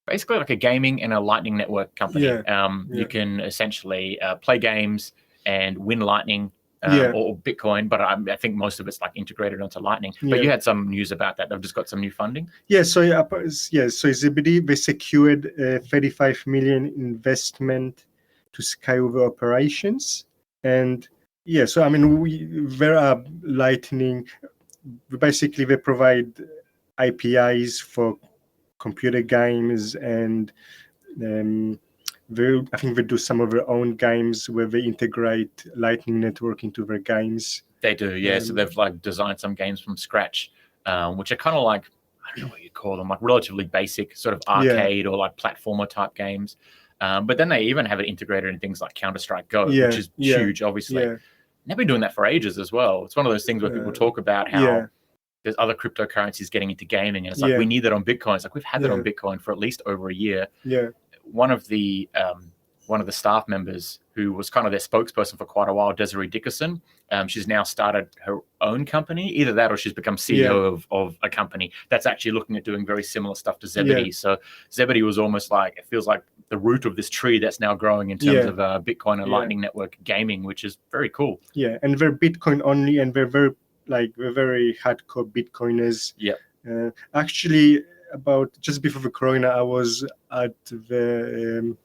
basically like a gaming and a Lightning Network company. You can essentially play games and win Lightning. Or Bitcoin, but I think most of it's like integrated onto Lightning. But you had some news about that. They've just got some new funding. So Zebedee, they secured a 35 million investment to scale the operations, and so I mean, there are Lightning. Basically, they provide APIs for computer games and. I think they do some of their own games where they integrate Lightning Network into their games. They do, yeah. So they've like designed some games from scratch, which are kind of like, I don't know what you call them, like relatively basic sort of arcade or like platformer type games. But then they even have it integrated in things like Counter-Strike Go, which is huge, obviously. And they've been doing that for ages as well. It's one of those things where people talk about how there's other cryptocurrencies getting into gaming, and it's like we need that on Bitcoin. It's like we've had that on Bitcoin for at least over a year. Yeah. One of the staff members who was kind of their spokesperson for quite a while, Desiree Dickerson, she's now started her own company. Either that or she's become CEO of a company that's actually looking at doing very similar stuff to Zebedee. Yeah. So Zebedee was almost like, it feels like the root of this tree that's now growing in terms of Bitcoin and Lightning Network gaming, which is very cool. Yeah, and they're Bitcoin only, and we're very hardcore Bitcoiners. Yeah. Actually, about just before the corona, I was at the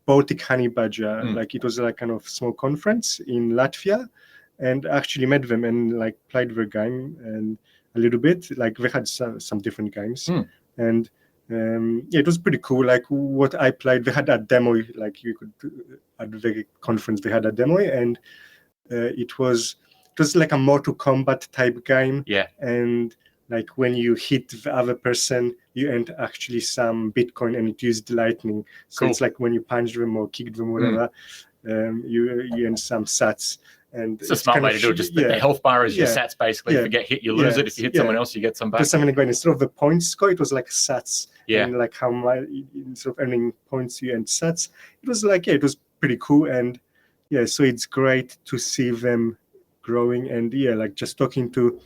Baltic Honey Badger. Like it was like kind of small conference in Latvia, and actually met them and like played their game and a little bit. Like they had some different games, and it was pretty cool. Like what I played, they had a demo. Like you could at the conference, they had a demo, and it was like a Mortal Kombat type game. Yeah, and like when you hit the other person, you earn actually some Bitcoin, and it used Lightning. So it's like when you punch them or kick them, whatever, you earn some sats. And it's a smart way to do it. Just the health bar is your sats, basically. If you get hit, you lose it. If you hit someone else, you get some back. Just something like instead of the points score, it was like sats. And like how much, instead of earning points, you earn sats. It was like, it was pretty cool. And so it's great to see them growing. And like just talking to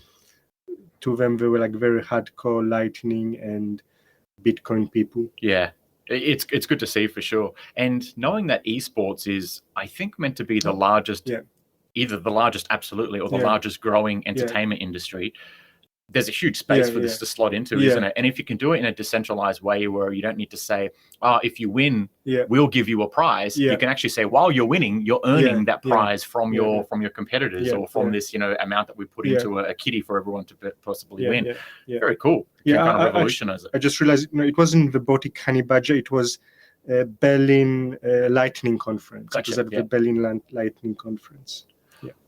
them, they were like very hardcore Lightning and Bitcoin people. Yeah, it's good to see for sure. And knowing that esports is, I think, meant to be the largest, either the largest absolutely or the largest growing entertainment industry. there's a huge space for this to slot into, isn't it? And if you can do it in a decentralized way where you don't need to say, oh, if you win, we'll give you a prize. You can actually say, while you're winning, you're earning that prize from your competitors or from this, amount that we put into a kitty for everyone to possibly win. Very cool. You can kind of revolutionize it. I just realized, it wasn't the Baltic Honey Badger. It was Berlin Lightning Conference. Gotcha. It was at the Berlin Lightning Conference.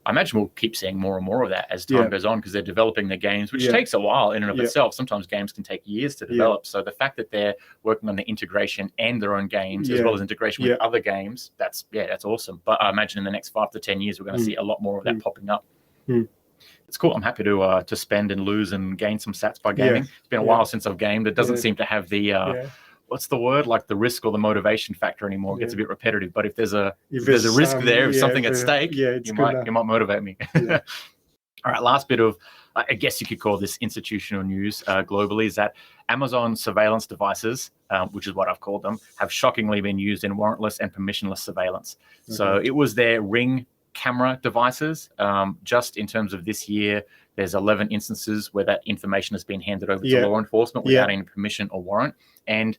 I imagine we'll keep seeing more and more of that as time goes on, because they're developing the games, which takes a while in and of itself. Sometimes games can take years to develop. So the fact that they're working on the integration and their own games, as well as integration with other games, that's awesome. But I imagine in the next 5 to 10 years, we're going to see a lot more of that popping up. It's cool. I'm happy to spend and lose and gain some sats by gaming. It's been a while since I've gamed. It doesn't seem to have the what's the word, like the risk or the motivation factor anymore. It gets a bit repetitive, but if there's a risk there, if something at stake, you might motivate me. All right, last bit of, I guess you could call this institutional news globally, is that Amazon surveillance devices, which is what I've called them, have shockingly been used in warrantless and permissionless surveillance. So it was their Ring camera devices. Just in terms of this year, there's 11 instances where that information has been handed over to law enforcement without any permission or warrant. And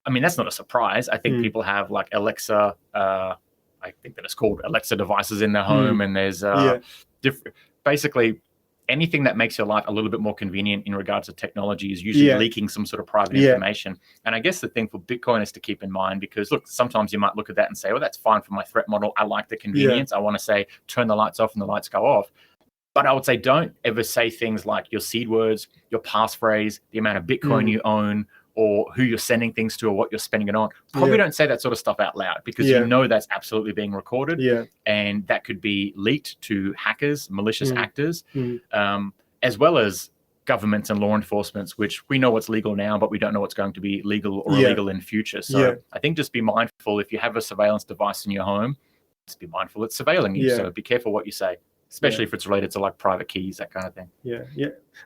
I mean, that's not a surprise. I think people have like Alexa, I think that it's called Alexa devices in their home. And there's basically anything that makes your life a little bit more convenient in regards to technology is usually leaking some sort of private information. And I guess the thing for Bitcoin is to keep in mind, because look, sometimes you might look at that and say, oh, that's fine for my threat model. I like the convenience. I want to say, turn the lights off and the lights go off. But I would say, don't ever say things like your seed words, your passphrase, the amount of Bitcoin you own, or who you're sending things to or what you're spending it on. Probably don't say that sort of stuff out loud, because you know that's absolutely being recorded. And that could be leaked to hackers, malicious actors, as well as governments and law enforcement, which we know what's legal now, but we don't know what's going to be legal or illegal in future. So I think just be mindful, if you have a surveillance device in your home, just be mindful it's surveilling you. So be careful what you say, especially if it's related to like private keys, that kind of thing.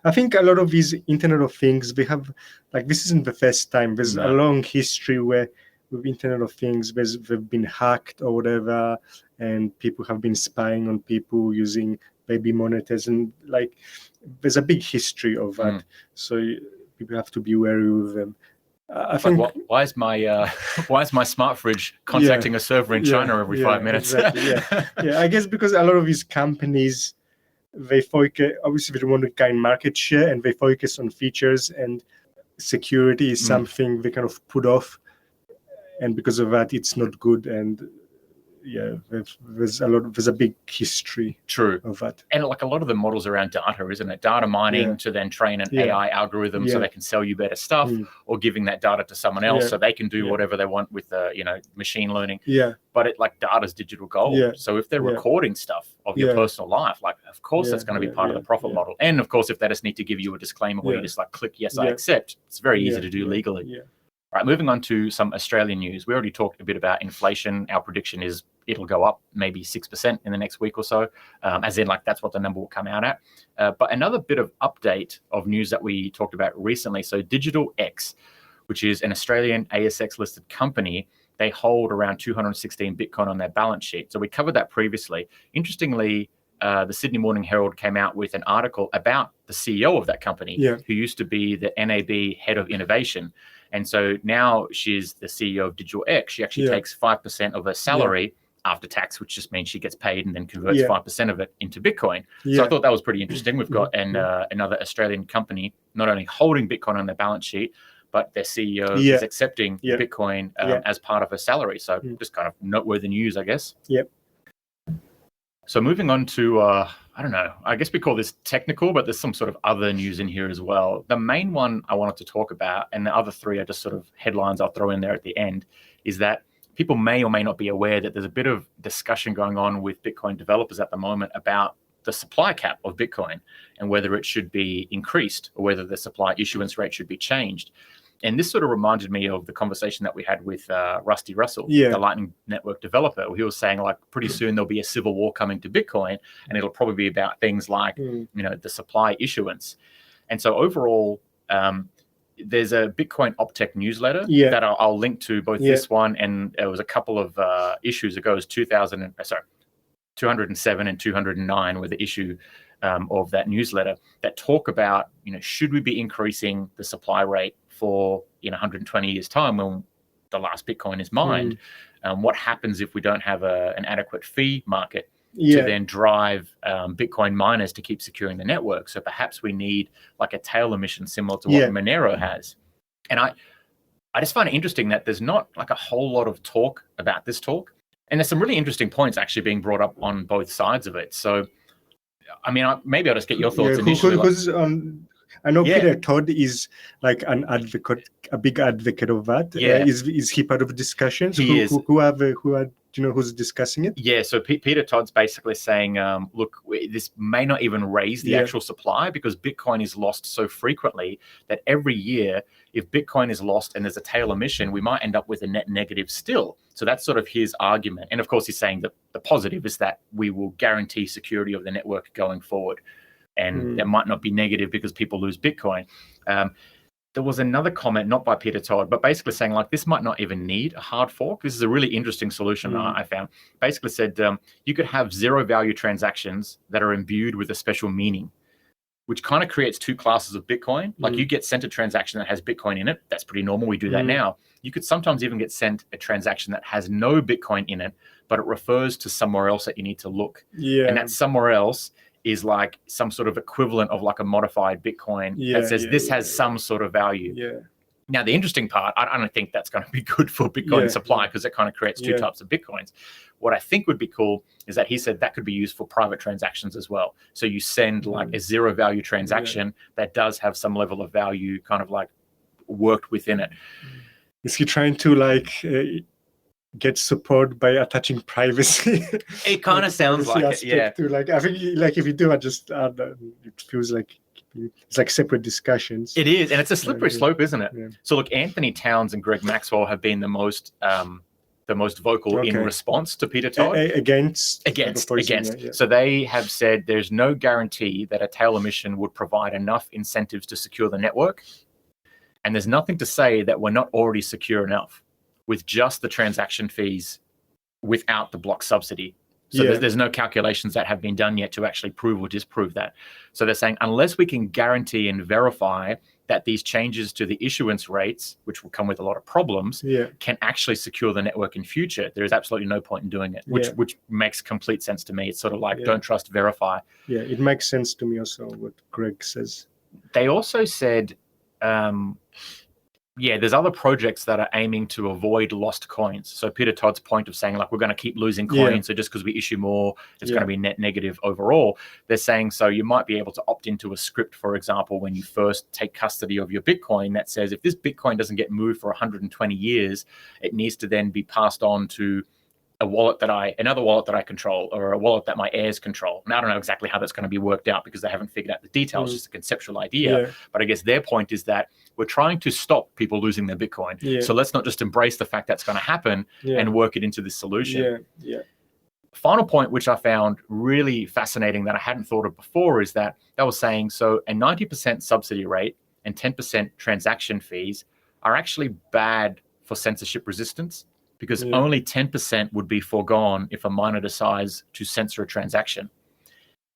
I think a lot of these Internet of Things, they have, like, this isn't the first time. There's a long history where with Internet of Things, they've been hacked or whatever, and people have been spying on people using baby monitors, and like, there's a big history of that. So people have to be wary of them. I think. Like, why is my smart fridge contacting a server in China every 5 minutes? Exactly, I guess because a lot of these companies, they focus, obviously they want to gain market share, and they focus on features, and security is something they kind of put off, and because of that, it's not good. And there's a big history of that. And like a lot of the models around data, isn't it? Data mining to then train an AI algorithm so they can sell you better stuff, or giving that data to someone else so they can do whatever they want with machine learning. But data's digital gold. So if they're recording stuff of your personal life, like, of course that's going to be part of the profit model. And of course, if they just need to give you a disclaimer where you just like click yes, I accept, it's very easy to do legally. Right, moving on to some Australian news. We already talked a bit about inflation. Our prediction is it'll go up maybe 6% in the next week or so, as in like that's what the number will come out at. But another bit of update of news that we talked about recently. So Digital X, which is an Australian ASX listed company, they hold around 216 Bitcoin on their balance sheet. So we covered that previously. Interestingly, the Sydney Morning Herald came out with an article about the CEO of that company, who used to be the NAB head of innovation. And so now she's the CEO of Digital X. She actually takes 5% of her salary after tax, which just means she gets paid and then converts 5% of it into Bitcoin. So I thought that was pretty interesting. We've got another Australian company not only holding Bitcoin on their balance sheet, but their CEO is accepting Bitcoin as part of her salary. So just kind of noteworthy news, I guess. So moving on to, I don't know, I guess we call this technical, but there's some sort of other news in here as well. The main one I wanted to talk about, and the other three are just sort of headlines I'll throw in there at the end, is that people may or may not be aware that there's a bit of discussion going on with Bitcoin developers at the moment about the supply cap of Bitcoin and whether it should be increased or whether the supply issuance rate should be changed. And this sort of reminded me of the conversation that we had with Rusty Russell, the Lightning Network developer. He was saying, like, pretty soon there'll be a civil war coming to Bitcoin, and it'll probably be about things like, the supply issuance. And so overall, there's a Bitcoin Optech newsletter that I'll link to both this one, and it was a couple of issues ago. It was 207 and 209 were the issue of that newsletter that talk about, should we be increasing the supply rate for 120 years time when the last Bitcoin is mined? What happens if we don't have an adequate fee market to then drive Bitcoin miners to keep securing the network? So perhaps we need like a tail emission similar to what Monero has. And I just find it interesting that there's not like a whole lot of talk about this talk. And there's some really interesting points actually being brought up on both sides of it. So, I mean, maybe I'll just get your thoughts initially. I know Peter Todd is like an advocate, a big advocate of that. Is he part of discussions? He is. Who are do you know who's discussing it? Yeah, so Peter Todd's basically saying, look, this may not even raise the actual supply because Bitcoin is lost so frequently that every year, if Bitcoin is lost and there's a tail emission, we might end up with a net negative still. So that's sort of his argument. And of course, he's saying that the positive is that we will guarantee security of the network going forward. And that might not be negative because people lose Bitcoin. There was another comment, not by Peter Todd, but basically saying like this might not even need a hard fork. This is a really interesting solution I found. Basically said you could have zero value transactions that are imbued with a special meaning, which kind of creates two classes of Bitcoin. Like you get sent a transaction that has Bitcoin in it. That's pretty normal. We do that now. You could sometimes even get sent a transaction that has no Bitcoin in it, but it refers to somewhere else that you need to look. And that somewhere else is like some sort of equivalent of like a modified Bitcoin that says this has some sort of value. Now, the interesting part, I don't think that's going to be good for Bitcoin supply because it kind of creates two types of Bitcoins. What I think would be cool is that he said that could be used for private transactions as well. So you send like a zero value transaction that does have some level of value kind of like worked within it. Is he trying to like get support by attaching privacy? It kind of sounds like it, to, like, I think like if you do it, just it feels like it's like separate discussions. It is, and it's a slippery slope, isn't it? So look, Anthony Towns and Greg Maxwell have been the most vocal in response to Peter Todd. Against. So they have said there's no guarantee that a tail emission would provide enough incentives to secure the network, and there's nothing to say that we're not already secure enough with just the transaction fees without the block subsidy. So there's no calculations that have been done yet to actually prove or disprove that. So they're saying unless we can guarantee and verify that these changes to the issuance rates, which will come with a lot of problems, can actually secure the network in future, there is absolutely no point in doing it, which makes complete sense to me. It's sort of like don't trust, verify. Yeah, it makes sense to me also what Greg says. They also said there's other projects that are aiming to avoid lost coins. So Peter Todd's point of saying like we're going to keep losing coins, so just because we issue more, it's going to be net negative overall. They're saying so you might be able to opt into a script, for example, when you first take custody of your Bitcoin that says if this Bitcoin doesn't get moved for 120 years, it needs to then be passed on to another wallet that I control, or a wallet that my heirs control. Now, I don't know exactly how that's going to be worked out because they haven't figured out the details, just a conceptual idea. But I guess their point is that we're trying to stop people losing their Bitcoin. So let's not just embrace the fact that's going to happen and work it into this solution. Final point, which I found really fascinating that I hadn't thought of before, is that they were saying, so a 90% subsidy rate and 10% transaction fees are actually bad for censorship resistance, because only 10% would be foregone if a miner decides to censor a transaction.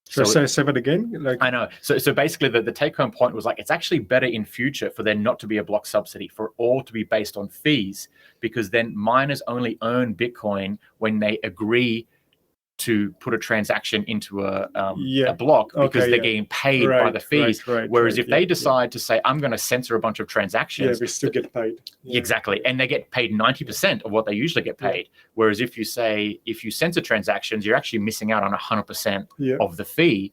So say that again? I know. So basically the take-home point was like, it's actually better in future for there not to be a block subsidy, for it all to be based on fees, because then miners only earn Bitcoin when they agree to put a transaction into a block, because they're getting paid by the fees. Whereas if they decide to say, I'm going to censor a bunch of transactions, we still get paid. Exactly. And they get paid 90% of what they usually get paid. Whereas if you censor transactions, you're actually missing out on 100% of the fee.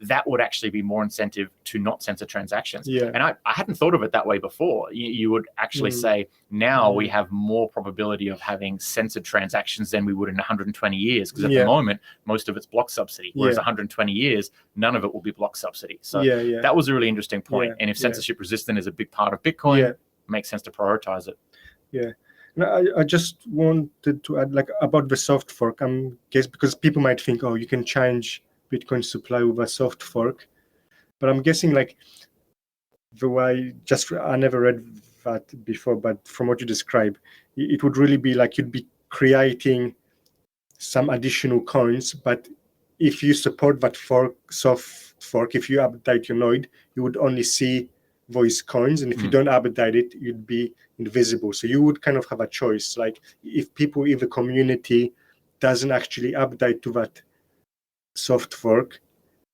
That would actually be more incentive to not censor transactions. And I hadn't thought of it that way before. You would actually say now we have more probability of having censored transactions than we would in 120 years, because at the moment, most of it's block subsidy, whereas 120 years, none of it will be block subsidy. So that was a really interesting point. And if censorship resistant is a big part of Bitcoin, it makes sense to prioritize it. Now, I just wanted to add about the soft fork, guess because people might think, oh, you can change Bitcoin supply with a soft fork, but I'm guessing the way, I never read that before, but from what you describe, it would really be like you'd be creating some additional coins, but if you support that fork, soft fork, if you update your node, you would only see voice coins, and if you don't update it, you'd be invisible. So you would kind of have a choice. Like if the community doesn't actually update to that soft fork,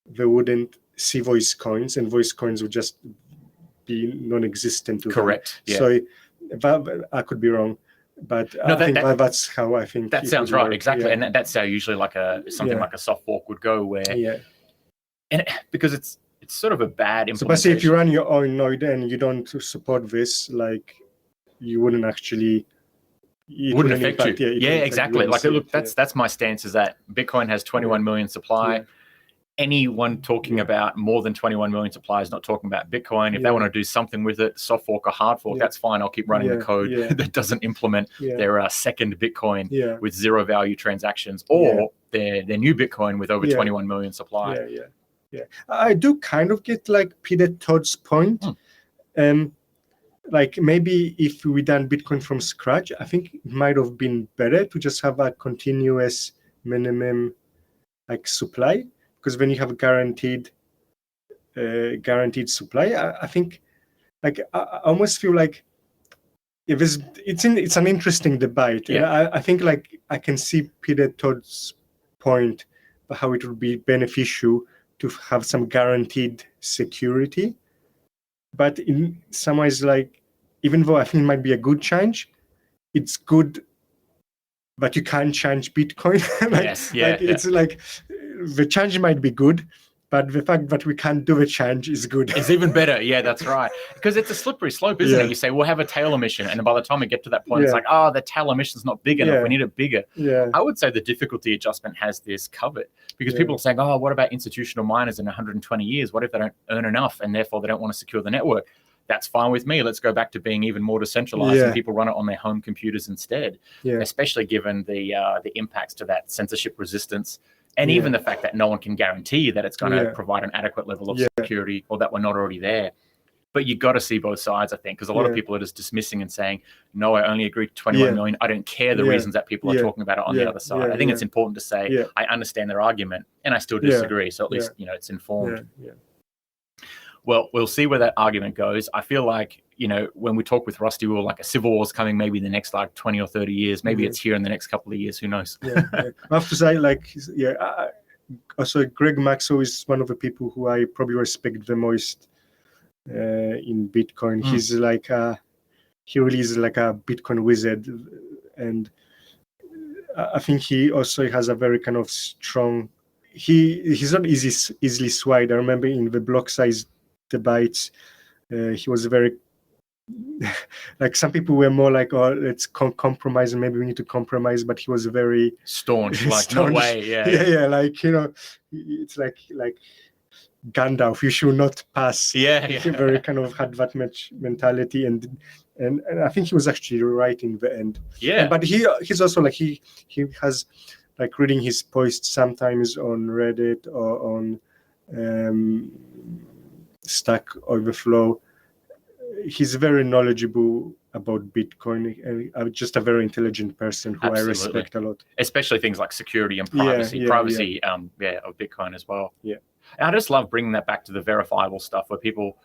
they wouldn't see voice coins, and voice coins would just be non-existent to Correct. them. Yeah. So I could be wrong, but No, I think that's how I think that it sounds would right. work. Exactly. Yeah. And that's how usually like something like a soft fork would go, where because it's sort of a bad implementation. So basically, if you run your own node and you don't support this, like you wouldn't actually. It wouldn't affect you. Yeah, exactly. Like, look, that's my stance, is that Bitcoin has 21 million supply. Yeah. Anyone talking about more than 21 million supply is not talking about Bitcoin. If they want to do something with it, soft fork or hard fork, that's fine. I'll keep running the code that doesn't implement their second Bitcoin with zero value transactions, or their new Bitcoin with over 21 million supply. Yeah. I do kind of get like Peter Todd's point. Like maybe if we done Bitcoin from scratch, I think it might have been better to just have a continuous minimum like supply, because when you have a guaranteed supply, I think like I almost feel like it's an interesting debate. And I think like I can see Peter Todd's point about how it would be beneficial to have some guaranteed security. But in some ways, like, even though I think it might be a good change, it's good that you can't change Bitcoin. It's like the change might be good, but the fact that we can't do the change is good. It's even better. Yeah, that's right. Because it's a slippery slope, isn't it? You say, we'll have a tail emission. And by the time we get to that point, it's like, the tail emission's not big enough. We need it bigger. I would say the difficulty adjustment has this covered, because people are saying, what about institutional miners in 120 years? What if they don't earn enough and therefore they don't want to secure the network? That's fine with me. Let's go back to being even more decentralized and people run it on their home computers instead, especially given the impacts to that censorship resistance. And even the fact that no one can guarantee that it's going to provide an adequate level of security, or that we're not already there. But you got to see both sides, I think, because a lot of people are just dismissing and saying, no, I only agree to 21 million. I don't care the reasons that people are talking about it on the other side. I think it's important to say, I understand their argument and I still disagree. So at least, it's informed. Well, we'll see where that argument goes. I feel like, when we talk with Rusty, we were like, a civil war is coming maybe in the next like 20 or 30 years. Maybe it's here in the next couple of years. Who knows? I have to say, like, also Greg Maxwell is one of the people who I probably respect the most in Bitcoin. He's like, he really is like a Bitcoin wizard. And I think he also has a very kind of strong, he's not easily swayed. I remember in the block size debates, he was very, like, some people were more like, let's compromise, and maybe we need to compromise, but he was very staunch, like, no way. Like, it's like Gandalf, you should not pass. He very kind of had that much mentality, and I think he was actually right in the end. But he's also like, he has, like, reading his posts sometimes on Reddit or on Stack Overflow. He's very knowledgeable about Bitcoin, and just a very intelligent person who I respect a lot. Especially things like security and privacy, of Bitcoin as well. And I just love bringing that back to the verifiable stuff, where people,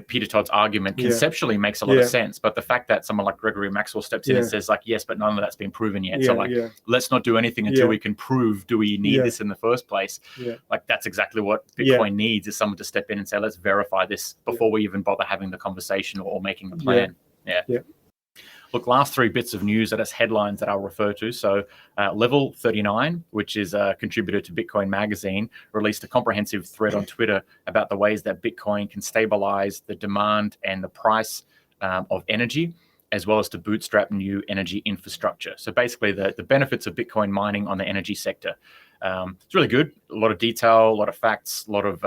Peter Todd's argument conceptually makes a lot of sense, but the fact that someone like Gregory Maxwell steps in and says, like, yes, but none of that's been proven yet. So like, let's not do anything until we can prove, do we need this in the first place? Like, that's exactly what Bitcoin needs, is someone to step in and say, let's verify this before we even bother having the conversation or making a plan. Look, last three bits of news that is headlines that I'll refer to. So Level 39, which is a contributor to Bitcoin Magazine, released a comprehensive thread on Twitter about the ways that Bitcoin can stabilize the demand and the price of energy, as well as to bootstrap new energy infrastructure. So basically the benefits of Bitcoin mining on the energy sector. It's really good. A lot of detail, a lot of facts, a lot of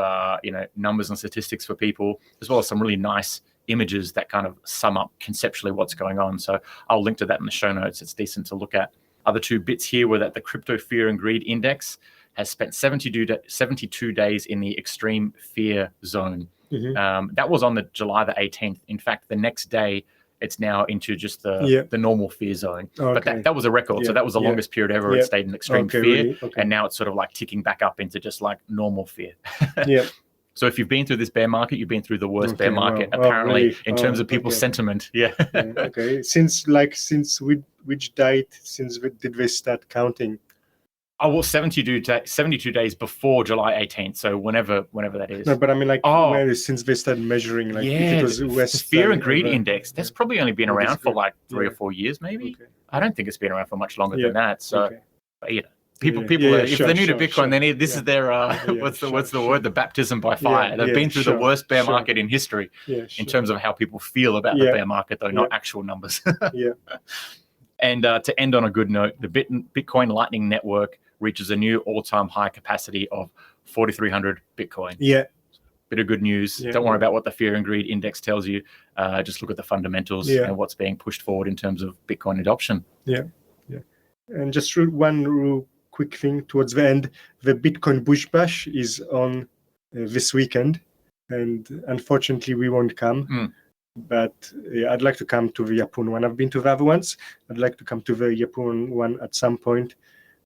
numbers and statistics for people, as well as some really nice images that kind of sum up conceptually what's going on. So I'll link to that in the show notes. It's decent to look at. Other two bits here were that the Crypto Fear and Greed Index has spent 72 days in the extreme fear zone. That was on the July the 18th. In fact, the next day, it's now into just the normal fear zone. Okay. But that was a record. So that was the longest period ever. It stayed in extreme fear. Really? Okay. And now it's sort of like ticking back up into just like normal fear. Yeah. So if you've been through this bear market, you've been through the worst bear market, apparently, really? in terms of people's sentiment. Yeah. Okay. Since which date did they start counting? Oh, well, 72 days before July 18th. So whenever that is. No, but I mean, like, since they started measuring, like, if it was the fear and greed index, that's probably only been around for like 3 or 4 years, maybe. Okay. I don't think it's been around for much longer than that. So, but, people, if they're new to Bitcoin, they need, this is their, what's the word? The baptism by fire. They've been through the worst bear market in history in terms of how people feel about the bear market, though, not actual numbers. And to end on a good note, the Bitcoin Lightning Network reaches a new all-time high capacity of 4,300 Bitcoin. Yeah. Bit of good news. Don't worry about what the fear and greed index tells you. Just look at the fundamentals and what's being pushed forward in terms of Bitcoin adoption. Yeah. And just one real quick thing towards the end, the Bitcoin Bush Bash is on this weekend, and unfortunately we won't come. But I'd like to come to the Yepoon one. I've been to the other ones. I'd like to come to the Yepoon one at some point.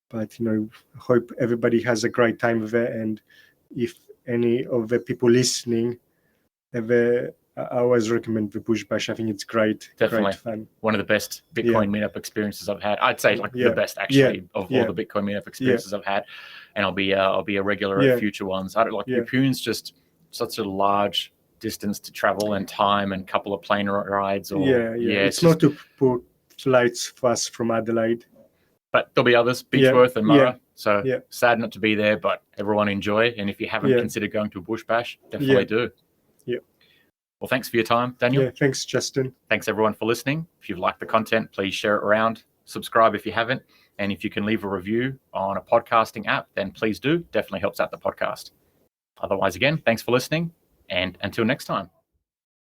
But, I hope everybody has a great time there. And if any of the people listening, I always recommend the Bush Bash. I think it's great. Definitely. Great fun. One of the best Bitcoin meetup experiences I've had. I'd say like the best, actually, of all the Bitcoin meetup experiences I've had. And I'll be a regular at future ones. I don't like Yepoon's just such a large distance to travel and time and couple of plane rides. It's not to put flights fast from Adelaide. But there'll be others, Beechworth and Murrah. So sad not to be there, but everyone enjoy. And if you haven't considered going to a Bush Bash, definitely do. Yeah. Well, thanks for your time, Daniel. Yeah, thanks, Justin. Thanks, everyone, for listening. If you've liked the content, please share it around. Subscribe if you haven't. And if you can leave a review on a podcasting app, then please do. Definitely helps out the podcast. Otherwise, again, thanks for listening. And until next time.